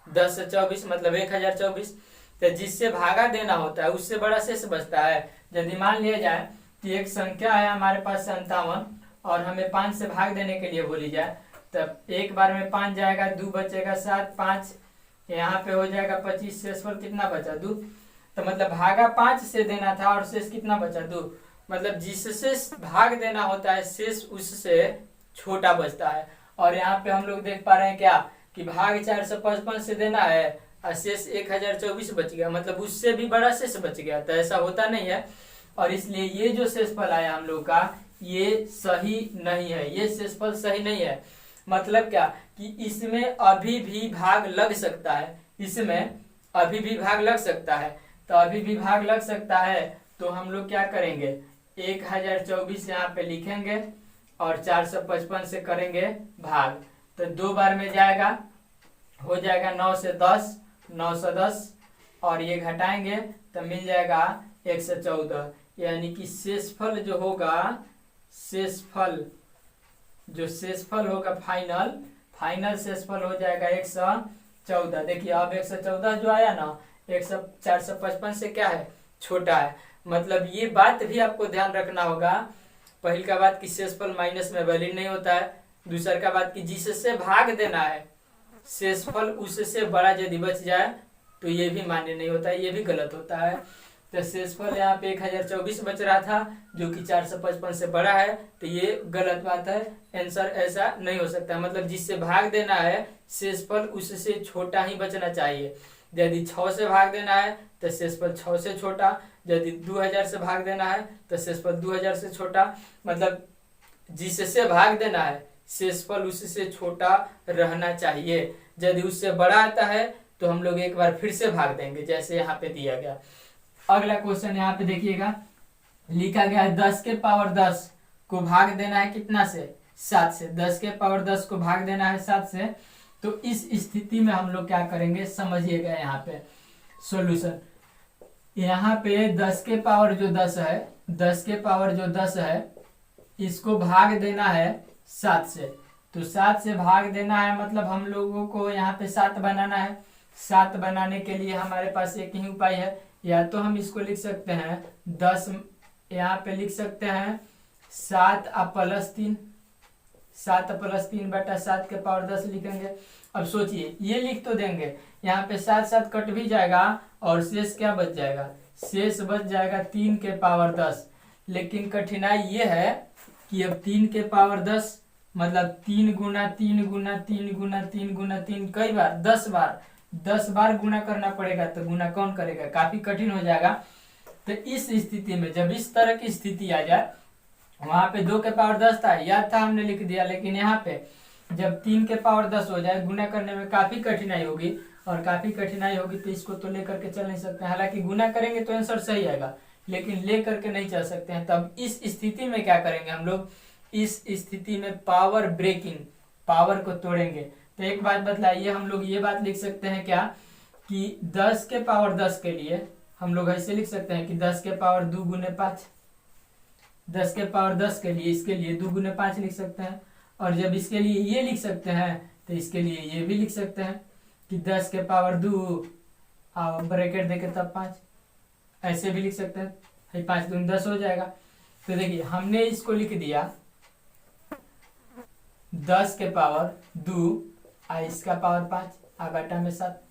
10 से 24 मतलब 1024। तो जिससे भागा देना होता है उससे बड़ा शेष बचता है। यदि मान लिया जाए कि एक संख्या है हमारे पास 57 और हमें 5 से भाग देने के लिए बोली जाए, तब एक बार में 5 जाएगा, 2 बचेगा 7, 5 यहाँ पे हो जाएगा 25, शेषफल कितना बचा? 2। तो मतलब भागा 5 से देना था और शेष कितना बचा? 2। मतलब जिससे भाग देना होता है शेष उससे छोटा बचता है। और यहाँ पे हम लोग देख पा रहे हैं क्या कि भाग 455 से देना है और शेष 1024 बच गया, मतलब उससे भी बड़ा शेष बच गया। तो ऐसा होता नहीं है, और इसलिए ये जो शेषफल आया हम लोग का ये सही नहीं है, ये शेषफल सही नहीं है। मतलब क्या कि इसमें अभी भी भाग लग सकता है, इसमें अभी भी भाग लग सकता है। तो अभी भी भाग लग सकता है तो हम लोग क्या करेंगे? 1024 यहाँ पे लिखेंगे और 455 से करेंगे भाग, तो 2 बार में जाएगा, हो जाएगा 9 से 10, 9 से 10, और ये घटाएंगे तो मिल जाएगा 114। यानी कि शेषफल जो होगा, शेषफल होगा फाइनल शेषफल हो जाएगा 114। देखिए अब 114 जो आया ना, 455 से क्या है? छोटा है। मतलब ये बात भी आपको ध्यान रखना होगा। पहली का बात कि शेषफल माइनस में वैलिड नहीं होता है। दूसरा का बात कि जिससे भाग देना है शेषफल उससे बड़ा यदि बच जाए तो ये भी मान्य नहीं होता है, ये भी गलत होता है। तो शेषफल यहाँ पे 1024 बच रहा था जो कि 455 से बड़ा है, तो ये गलत बात है। आंसर ऐसा नहीं हो सकता। मतलब जिससे भाग देना है शेषफल उससे छोटा ही बचना चाहिए। यदि 6 से भाग देना है तो शेषफल 6 से छोटा, यदि 2000 से भाग देना है तो शेषफल 2000 से छोटा। मतलब जिससे भाग देना है शेषफल उससे छोटा रहना चाहिए। यदि उससे बड़ा आता है तो हम लोग एक बार फिर से भाग देंगे, जैसे यहाँ पे दिया गया। अगला क्वेश्चन यहाँ पे देखिएगा, लिखा गया है 10 के पावर 10 को भाग देना है कितना से? 7 से। 10 के पावर 10 को भाग देना है 7 से। तो इस स्थिति में हम लोग क्या करेंगे समझिएगा। यहाँ पे सॉल्यूशन, यहाँ पे 10 के पावर जो 10 है, 10 के पावर जो 10 है इसको भाग देना है 7 से। तो 7 से भाग देना है मतलब हम लोगों को यहाँ पे 7 बनाना है। 7 बनाने के लिए हमारे पास एक ही उपाय है, या तो हम इसको लिख सकते हैं 10, यहाँ पे लिख सकते हैं 7 प्लस 3, 7 प्लस 3 बटा 7 के पावर 10 लिखेंगे। अब सोचिए ये लिख तो देंगे, यहाँ पे 7 7 कट भी जाएगा और शेष क्या बच जाएगा? शेष बच जाएगा 3 के पावर 10। लेकिन कठिनाई ये है कि अब 3 के पावर 10 मतलब 3 गुना 3 गुना 3 गुना 3 गुना 3 कई बार 10 बार गुना करना पड़ेगा। तो गुना कौन करेगा? काफी कठिन हो जाएगा। तो इस स्थिति में जब इस तरह की स्थिति आ जाए, वहां पे 2 के पावर 10 था, याद था हमने लिख दिया, लेकिन यहाँ पे जब 3 के पावर 10 हो जाए गुना करने में काफी कठिनाई होगी, और काफी कठिनाई होगी तो इसको तो लेकर के चल नहीं सकते। हालांकि गुना करेंगे तो आंसर सही आएगा, लेकिन ले करके नहीं चल सकते हैं। तब इस स्थिति में क्या करेंगे हम लोग? इस स्थिति में पावर ब्रेकिंग, पावर को तोड़ेंगे। तो एक बात बतलाइए, हम लोग ये बात लिख सकते हैं क्या कि 10 के पावर 10 के लिए हम लोग ऐसे लिख सकते हैं कि 10 के पावर 2 गुने 5, 10 के पावर 10 के लिए इसके लिए 2 गुने 5 लिख सकते हैं। और जब इसके लिए ये लिख सकते हैं तो इसके लिए ये भी लिख सकते हैं कि 10 के पावर 2 ब्रैकेट देके तब 5, ऐसे भी लिख सकते हैं। 5 दूनी 10 हो जाएगा। तो देखिए हमने इसको लिख दिया 10 के पावर 2 इसका पावर 5 बटा में 7।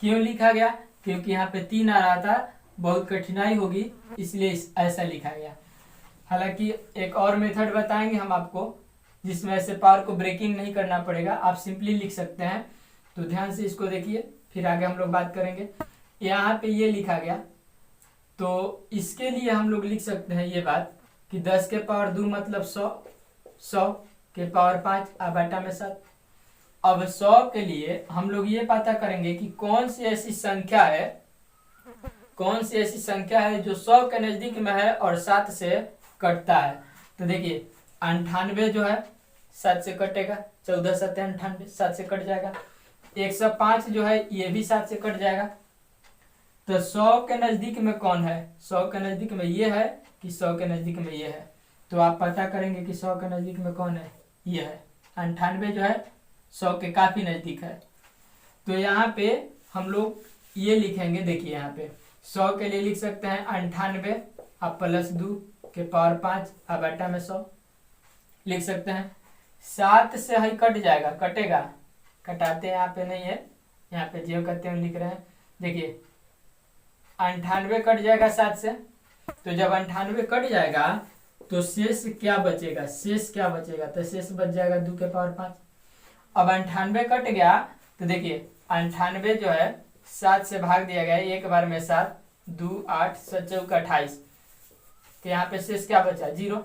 क्यों लिखा गया? क्योंकि यहाँ पे 3 आ रहा था, बहुत कठिनाई होगी इसलिए ऐसा लिखा गया। हालांकि एक और मेथड बताएंगे हम आपको जिसमें ऐसे पावर को ब्रेकिंग नहीं करना पड़ेगा, आप सिंपली लिख सकते हैं। तो ध्यान से इसको देखिए, फिर आगे हम लोग बात करेंगे। यहाँ पे ये लिखा गया, तो इसके लिए हम लोग लिख सकते हैं ये बात कि 10 के पावर 2 मतलब 100, 100 के पावर 5 बटा में 7। अब 100 के लिए हम लोग ये पता करेंगे कि कौन सी ऐसी संख्या है कौन सी ऐसी संख्या है जो 100 के नजदीक में है और 7 से कटता है। तो देखिए 98 जो है 7 से कटेगा, 14 7 98, 7 से कट जाएगा। 105 जो है ये भी 7 से कट जाएगा। तो 100 के नजदीक में कौन है, 100 के नजदीक में ये है कि 100 के नजदीक में ये है। तो आप पता करेंगे कि 100 के नजदीक में कौन है, ये है। 98 जो है 100 के काफी नजदीक है। तो यहाँ पे हम लोग ये लिखेंगे, देखिए यहाँ पे 100 के लिए लिख सकते हैं 98 अब प्लस 2 के पावर 5 अब बटा में 100 लिख सकते हैं। 7 से ही कट जाएगा, कटेगा, कटाते यहाँ पे नहीं है, यहाँ पे जो करते हैं लिख रहे हैं। देखिए 98 कट जाएगा 7 से, तो जब 98 कट जाएगा तो शेष क्या बचेगा, शेष क्या बचेगा, तो शेष बच जाएगा 2 के पावर 5। अब 98 कट गया तो देखिए 98 जो है 7 से भाग दिया गया एक बार में 7, 2 8 7 चौका 28, तो यहाँ पे शेष क्या बचा 0।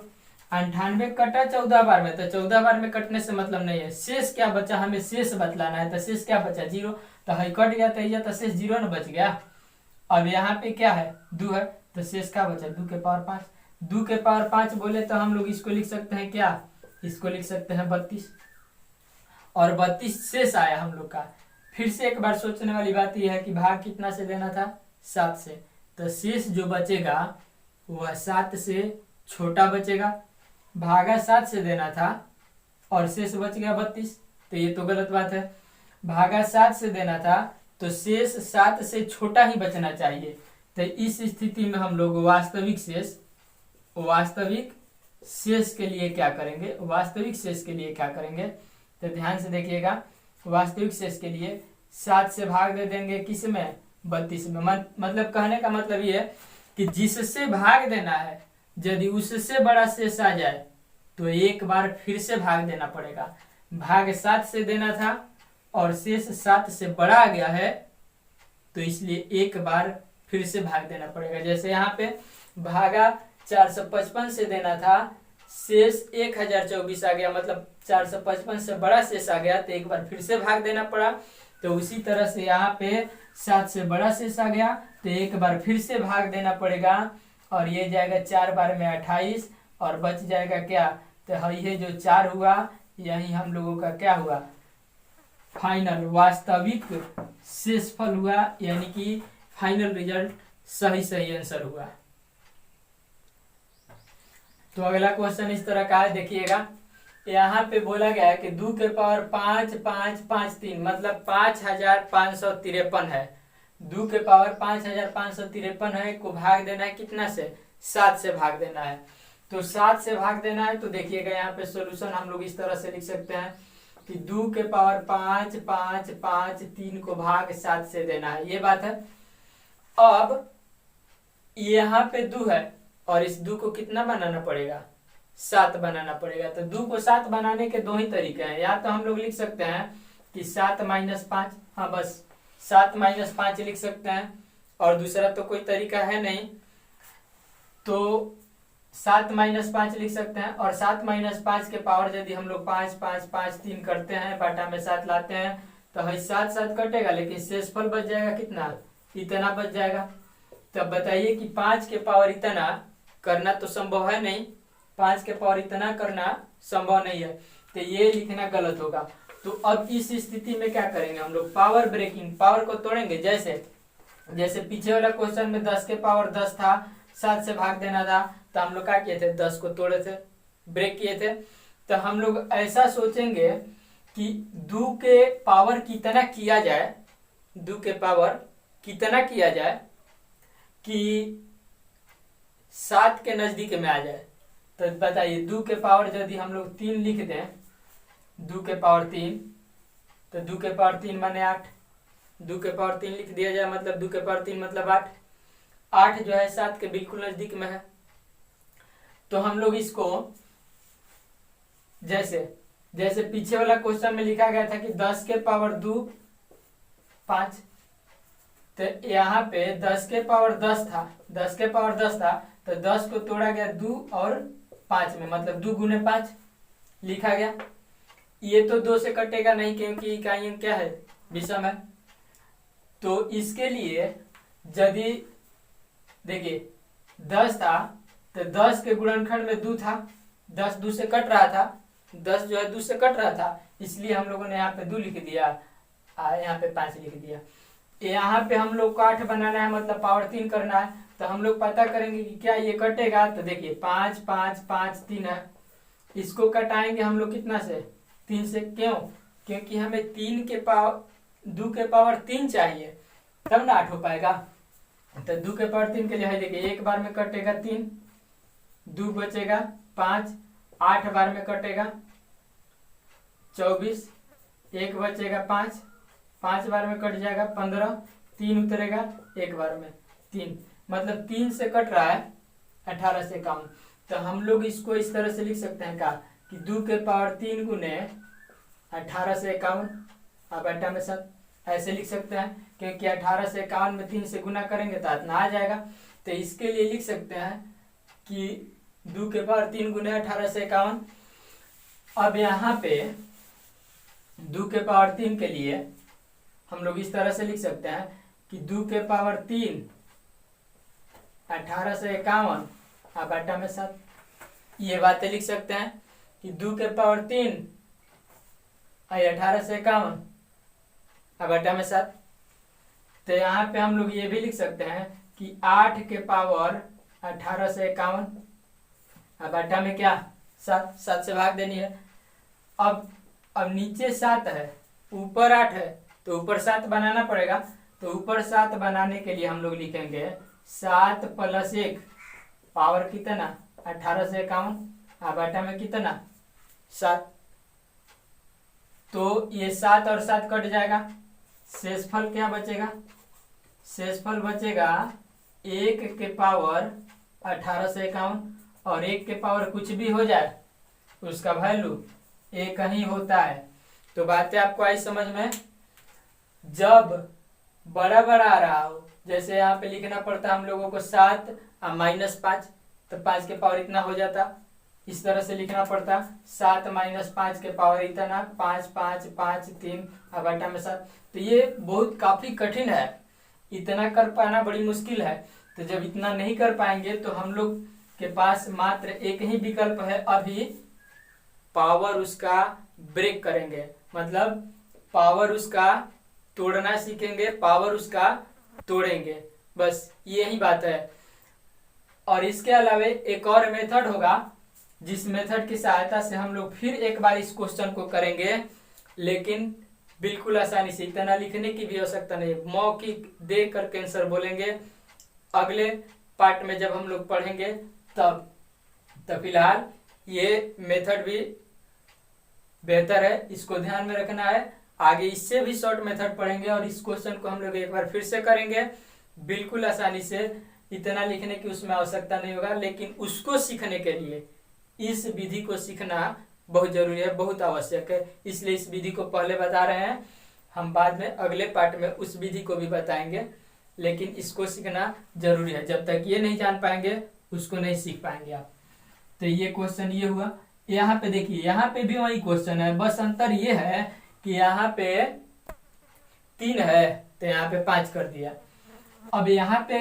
98 कटा 14 बार में, तो 14 बार में कटने से मतलब नहीं है, शेष क्या बचा हमें शेष बतलाना है। तो शेष क्या बचा 0, तो हई कट गया तो ये तो शेष 0 न बच गया। अब यहाँ पे क्या है 2 है, तो शेष क्या बचा 2 के पावर 5। 2 के पावर 5 बोले तो हम लोग इसको लिख सकते हैं क्या, इसको लिख सकते हैं 32, और 32 शेष आया हम लोग का। फिर से एक बार सोचने वाली बात यह है कि भाग कितना से देना था 7 से, तो शेष जो बचेगा वह 7 से छोटा बचेगा। भागा 7 से देना था और शेष बच गया 32, तो ये तो गलत बात है। भागा 7 से देना था तो शेष 7 से छोटा ही बचना चाहिए। तो इस स्थिति में हम लोग वास्तविक शेष के लिए क्या करेंगे, वास्तविक शेष के लिए क्या करेंगे, तो ध्यान से देखिएगा। वास्तविक शेष के लिए 7 से भाग दे देंगे किस में 32 में। मतलब कहने का मतलब ये है कि जिससे भाग देना है यदि उससे बड़ा शेष आ जाए तो एक बार फिर से भाग देना पड़ेगा। भाग 7 से देना था और शेष 7 से बड़ा आ गया है, तो इसलिए एक बार फिर से भाग देना पड़ेगा। जैसे यहाँ पे भागा 455 से देना था, शेष 1024 आ गया, मतलब 455 से बड़ा शेष आ गया, तो एक बार फिर से भाग देना पड़ा। तो उसी तरह से यहाँ पे 7 से बड़ा शेष आ गया तो एक बार फिर से भाग देना पड़ेगा, और ये जाएगा 4 बार में 28 और बच जाएगा क्या, तो ये जो 4 हुआ यही हम लोगों का क्या हुआ, फाइनल वास्तविक शेषफल हुआ, यानी कि फाइनल रिजल्ट सही आंसर हुआ। तो अगला क्वेश्चन इस तरह का है, देखिएगा। यहाँ पे बोला गया है कि 2 के पावर 5 5 5 3 मतलब 5553 है। 2 के पावर 5553 है को भाग देना है कितना से, 7 से भाग देना है। तो 7 से भाग देना है तो देखिएगा यहाँ पे सॉल्यूशन हम लोग इस तरह से लिख सकते हैं कि 2 के पावर 5 5 5 3 को भाग 7 से देना है, ये बात है। अब यहाँ पे 2 है और इस 2 को कितना बनाना पड़ेगा, 7 बनाना पड़ेगा। तो 2 को 7 बनाने के 2 ही तरीके हैं, या तो हम लोग लिख सकते हैं कि 7 - 5, हाँ बस 7 - 5 लिख सकते हैं, और दूसरा तो कोई तरीका है नहीं, तो 7 - 5 लिख सकते हैं। और 7 - 5 के पावर यदि हम लोग 5 5 5 3 करते हैं, बाटा में 7 लाते हैं, तो है 7 7 कटेगा, लेकिन शेषफल बच जाएगा कितना, इतना बच जाएगा। तब बताइए कि 5 के पावर इतना करना तो संभव है नहीं, 5 के पावर इतना करना संभव नहीं है, तो ये लिखना गलत होगा। तो अब इस स्थिति में क्या करेंगे हम लोग, पावर ब्रेकिंग, पावर को तोड़ेंगे। जैसे पीछे वाला क्वेश्चन में 10 के पावर 10 था, 7 से भाग देना था, तो हम लोग क्या किए थे, 10 को तोड़े थे, ब्रेक किए थे। तो हम लोग ऐसा सोचेंगे कि 2 के पावर कितना किया जाए, 2 के पावर कितना किया जाए कि 7 के नजदीक में आ जाए। तो बताइए 2 के पावर यदि हम लोग 3 लिख दें, 2 के पावर 3, तो 2 के पावर 3 माने 8, 2 के पावर 3 लिख दिया जाए, मतलब 2 के पावर 3 मतलब 8, 8 जो है 7 के बिल्कुल नजदीक में है। तो हम लोग इसको जैसे पीछे वाला क्वेश्चन में लिखा गया था कि 10 के पावर 2 5, तो यहाँ पे 10 के पावर 10 था, 10 के पावर 10 था, तो 10 को तोड़ा गया 2 और 5 में, मतलब 2 गुने 5 लिखा गया। ये तो 2 से कटेगा नहीं क्योंकि इकाई क्या है, विषम है। तो इसके लिए यदि देखिए 10 था तो 10 के गुणनखंड में 2 था, 10 2 से कट रहा था, 10 जो है 2 से कट रहा था, इसलिए हम लोगों ने यहाँ पे 2 लिख दिया, यहाँ पे 5 लिख दिया। यहाँ पे हम लोग को 8 बनाना है, मतलब पावर 3 करना है, तो हम लोग पता करेंगे कि क्या ये कटेगा। तो देखिए 5 5 5 3 है, इसको कटाएंगे हम लोग कितना से, 3 से। क्यों? क्योंकि हमें 3 के पावर 2 के पावर 3 चाहिए, तब ना 8 हो पाएगा। तो 2 के पावर 3 के लिए है, देखिए एक बार में कटेगा 3, 2 बचेगा 5, 8 बार में कटेगा 24, 1 बचेगा 5, 5 बार में कट जाएगा 15, 3 उतरेगा 1 बार में 3, मतलब 3 से कट रहा है 18 से कम। तो हम लोग इसको इस तरह से लिख सकते हैं का कि 2 के पावर 3 गुने 18 से 51 अब बटा में 7, ऐसे लिख सकते हैं, क्योंकि 18 से 51 में 3 से गुना करेंगे तो इतना आ जाएगा। तो इसके लिए लिख सकते हैं कि 2 के पावर 3 गुने 18 से 51। अब यहाँ पे 2 के पावर 3 के लिए हम लोग इस तरह से लिख सकते हैं कि 2 के पावर 3 18 से 51 अब बटा में 7, ये बातें लिख सकते हैं कि 2 के पावर 3 18 से 51 अब बटा में 7। तो यहाँ पे हम लोग ये भी लिख सकते हैं कि 8 के पावर 18 से 51 अब बटा में क्या 7, 7 से भाग देनी है। अब नीचे 7 है, ऊपर 8 है, तो ऊपर 7 बनाना पड़ेगा। तो ऊपर 7 बनाने के लिए हम लोग लिखेंगे 7 + 1 पावर कितना 18 से 51 अब बटा में कितना 7। तो ये 7 और 7 कट जाएगा, शेषफल क्या बचेगा, शेषफल बचेगा 1 के पावर 18 से 51, और 1 के पावर कुछ भी हो जाए उसका वैल्यू 1 ही होता है। तो बातें आपको आई समझ में। जब बड़ा बड़ा आ रहा हो, जैसे यहाँ पे लिखना पड़ता हम लोगों को 7 और -5, तो 5 के पावर इतना हो जाता, इस तरह से लिखना पड़ता 7 - 5 के पावर इतना, 5 5 5 3 और बटा में 7। तो ये बहुत काफी कठिन है, इतना कर पाना बड़ी मुश्किल है। तो जब इतना नहीं कर पाएंगे तो हम लोग के पास मात्र एक ही विकल्प है, अभी पावर उसका ब्रेक करेंगे, मतलब पावर उसका तोड़ना सीखेंगे, पावर उसका तोड़ेंगे, बस यही बात है। और इसके अलावा एक और मेथड होगा, जिस मेथड की सहायता से हम लोग फिर एक बार इस क्वेश्चन को करेंगे, लेकिन बिल्कुल आसानी से, इतना लिखने की भी आवश्यकता नहीं, मौखिक दे करके आंसर बोलेंगे। अगले पार्ट में जब हम लोग पढ़ेंगे तब फिलहाल ये मेथड भी बेहतर है, इसको ध्यान में रखना है। आगे इससे भी शॉर्ट मेथड पढ़ेंगे और इस क्वेश्चन को हम लोग एक बार फिर से करेंगे बिल्कुल आसानी से, इतना लिखने की उसमें आवश्यकता नहीं होगा। लेकिन उसको सीखने के लिए इस विधि को सीखना बहुत जरूरी है, बहुत आवश्यक है, इसलिए इस विधि को पहले बता रहे हैं। हम बाद में अगले पार्ट में उस विधि को भी बताएंगे, लेकिन इसको सीखना जरूरी है। जब तक ये नहीं जान पाएंगे उसको नहीं सीख पाएंगे आप। तो ये क्वेश्चन ये हुआ। यहाँ पे देखिए, यहाँ पे भी वही क्वेश्चन है, बस अंतर ये है कि यहाँ पे 3 है तो यहाँ पे 5 कर दिया। अब यहाँ पे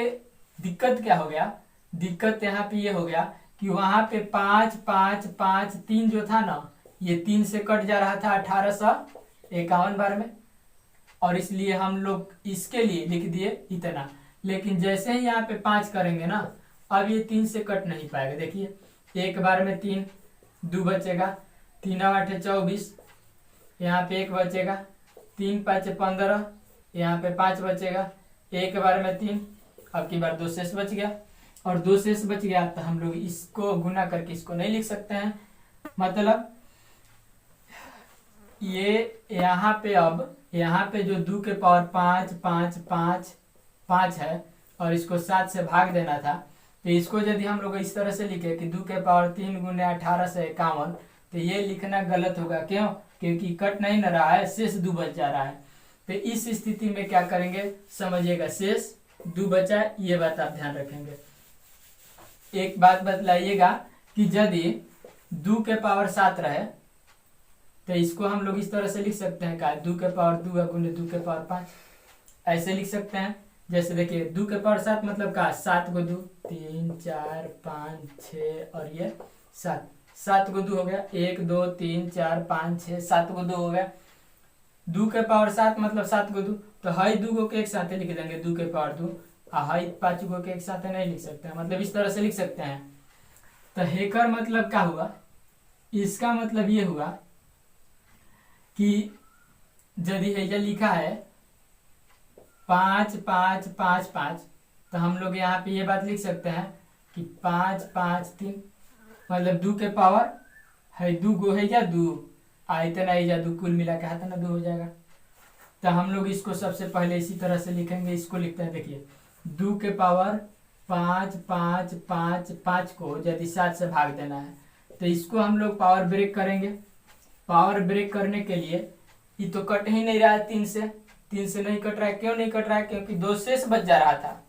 दिक्कत क्या हो गया, दिक्कत यहाँ पे ये हो गया कि वहां पे 5 5 5 3 जो था ना, ये 3 से कट जा रहा था 1851 बार में, और इसलिए हम लोग इसके लिए लिख दिए इतना। लेकिन जैसे ही यहाँ पे 5 करेंगे ना, अब ये 3 से कट नहीं पाएगा। देखिए एक बार में 3, 2 बचेगा, 3 8 24, यहाँ पे 1 बचेगा, 3 5 15, यहाँ पे 5 बचेगा, एक बार में 3, अब की बार 2 शेष बच गया, और 2 शेष बच गया तो हम लोग इसको गुना करके इसको नहीं लिख सकते हैं। मतलब ये यहाँ पे, अब यहाँ पे जो 2 के पावर 5 5 5 5 है और इसको 7 से भाग देना था, तो इसको यदि हम लोग इस तरह से लिखे कि 2 के पावर 3 गुने 18 से 51, तो ये लिखना गलत होगा। क्यों? क्योंकि कट नहीं न रहा है, शेष 2 बच जा रहा है। तो इस स्थिति में क्या करेंगे समझिएगा, शेष 2 बचा, ये बात आप ध्यान रखेंगे। एक बात बतलाइएगा कि यदि 2 के पावर 7 रहे तो इसको हम लोग इस तरह से लिख सकते हैं, का 2 के पावर 2 गुने 2 के पावर 5, ऐसे लिख सकते हैं। जैसे देखिए 2 के पावर 7 मतलब का 7 को 2, 3 4 5 6 और ये 7, 7 को 2 हो गया, 1 2 3 4 5 6 7 को 2 हो गया। 2 के पावर 7 मतलब 7 को 2, तो हाई 2 को एक साथ लिख देंगे 2 के पावर 2, और हाई 5 को एक साथ नहीं लिख सकते हैं, मतलब इस तरह से लिख सकते हैं। तो हेकर मतलब क्या हुआ, इसका मतलब ये हुआ कि यदि है लिखा है 5 5 5 5, तो हम लोग यहाँ पे ये बात लिख सकते हैं कि 5 5 3, मतलब 2 के पावर है 2 गो है या 2 इतना ही या 2 कुल मिला के हाथ ना 2 हो जाएगा। तो हम लोग इसको सबसे पहले इसी तरह से लिखेंगे, इसको लिखते हैं देखिए 2 के पावर 5 5 5 5 को यदि 7 से भाग देना है, तो इसको हम लोग पावर ब्रेक करेंगे। पावर ब्रेक करने के लिए ये तो कट ही नहीं रहा है 3 से नहीं कट रहा है। क्यों नहीं कट रहा है, क्योंकि 2 शेष बच जा रहा था,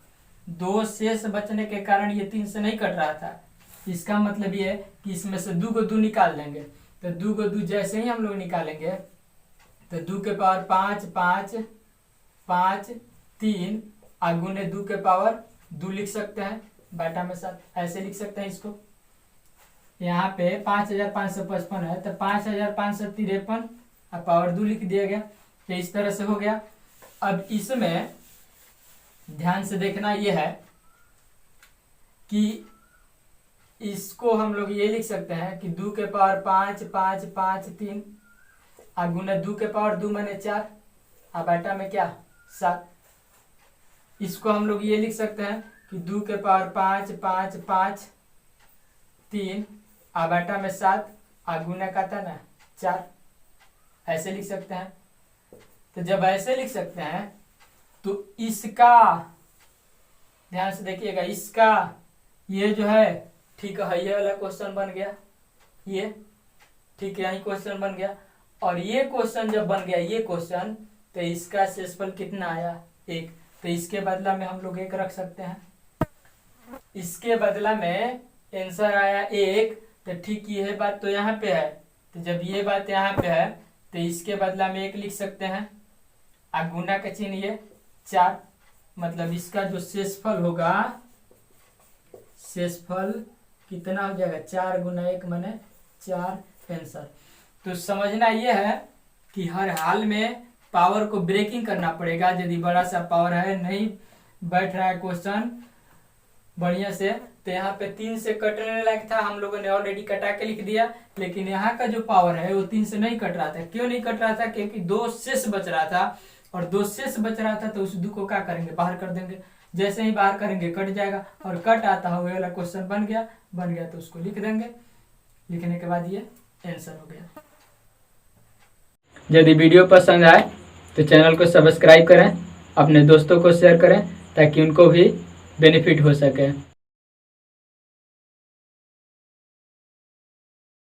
2 शेष बचने के कारण ये 3 से नहीं कट रहा था। इसका मतलब ये है कि इसमें से 2 को 2 निकाल देंगे, तो 2 को 2 जैसे ही हम लोग निकालेंगे तो 2 के पावर 5 5 5 3 गुने 2 के पावर 2 लिख सकते हैं, बाटा में 7 ऐसे लिख सकते हैं इसको। यहाँ पे 5555 है तो 5553 और पावर 2 लिख दिया गया, तो इस तरह से हो गया। अब इसमें ध्यान से देखना यह है कि इसको हम लोग ये लिख सकते हैं कि 2 के पावर 5 5 5 3 गुना 2 के पावर 2 मैंने 4 और बाटा में क्या 7। इसको हम लोग ये लिख सकते हैं कि 2 के पावर 5 5 5 3 और बाटा में 7 और गुना का था ना 4, ऐसे लिख सकते हैं। तो जब ऐसे लिख सकते हैं तो इसका ध्यान से देखिएगा, इसका ये जो है ठीक है, ये वाला क्वेश्चन बन गया, ये ठीक है, यही क्वेश्चन बन गया। और ये क्वेश्चन जब बन गया ये क्वेश्चन, तो इसका शेषफल कितना आया 1, तो इसके बदला में हम लोग 1 रख सकते हैं। इसके बदला में आंसर आया 1, तो ठीक ये बात तो यहाँ पे है, तो जब ये बात यहाँ पे है तो इसके बदला में 1 लिख सकते हैं, और गुना का चिन्ह ये 4, मतलब इसका जो शेषफल होगा, शेषफल कितना हो जाएगा 4 गुना 1 माने 4 आंसर। तो समझना यह है कि हर हाल में पावर को ब्रेकिंग करना पड़ेगा। यदि बड़ा सा पावर है, नहीं बैठ रहा है क्वेश्चन बढ़िया से, तो यहाँ पे 3 से कटने लायक था, हम लोगों ने ऑलरेडी कटा के लिख दिया, लेकिन यहाँ का जो पावर है वो 3 से नहीं कट रहा था। क्यों नहीं कट रहा था, क्योंकि 2 शेष बच रहा था, और 2 शेष बच रहा था तो उस 2 को क्या करेंगे, बाहर कर देंगे। जैसे ही बाहर करेंगे कट जाएगा, और कट आता है वो वाला क्वेश्चन बन गया तो उसको लिख देंगे। लिखने के बाद ये आंसर हो गया। यदि वीडियो पसंद आए तो चैनल को सब्सक्राइब करें, अपने दोस्तों को शेयर करें ताकि उनको भी बेनिफिट हो सके।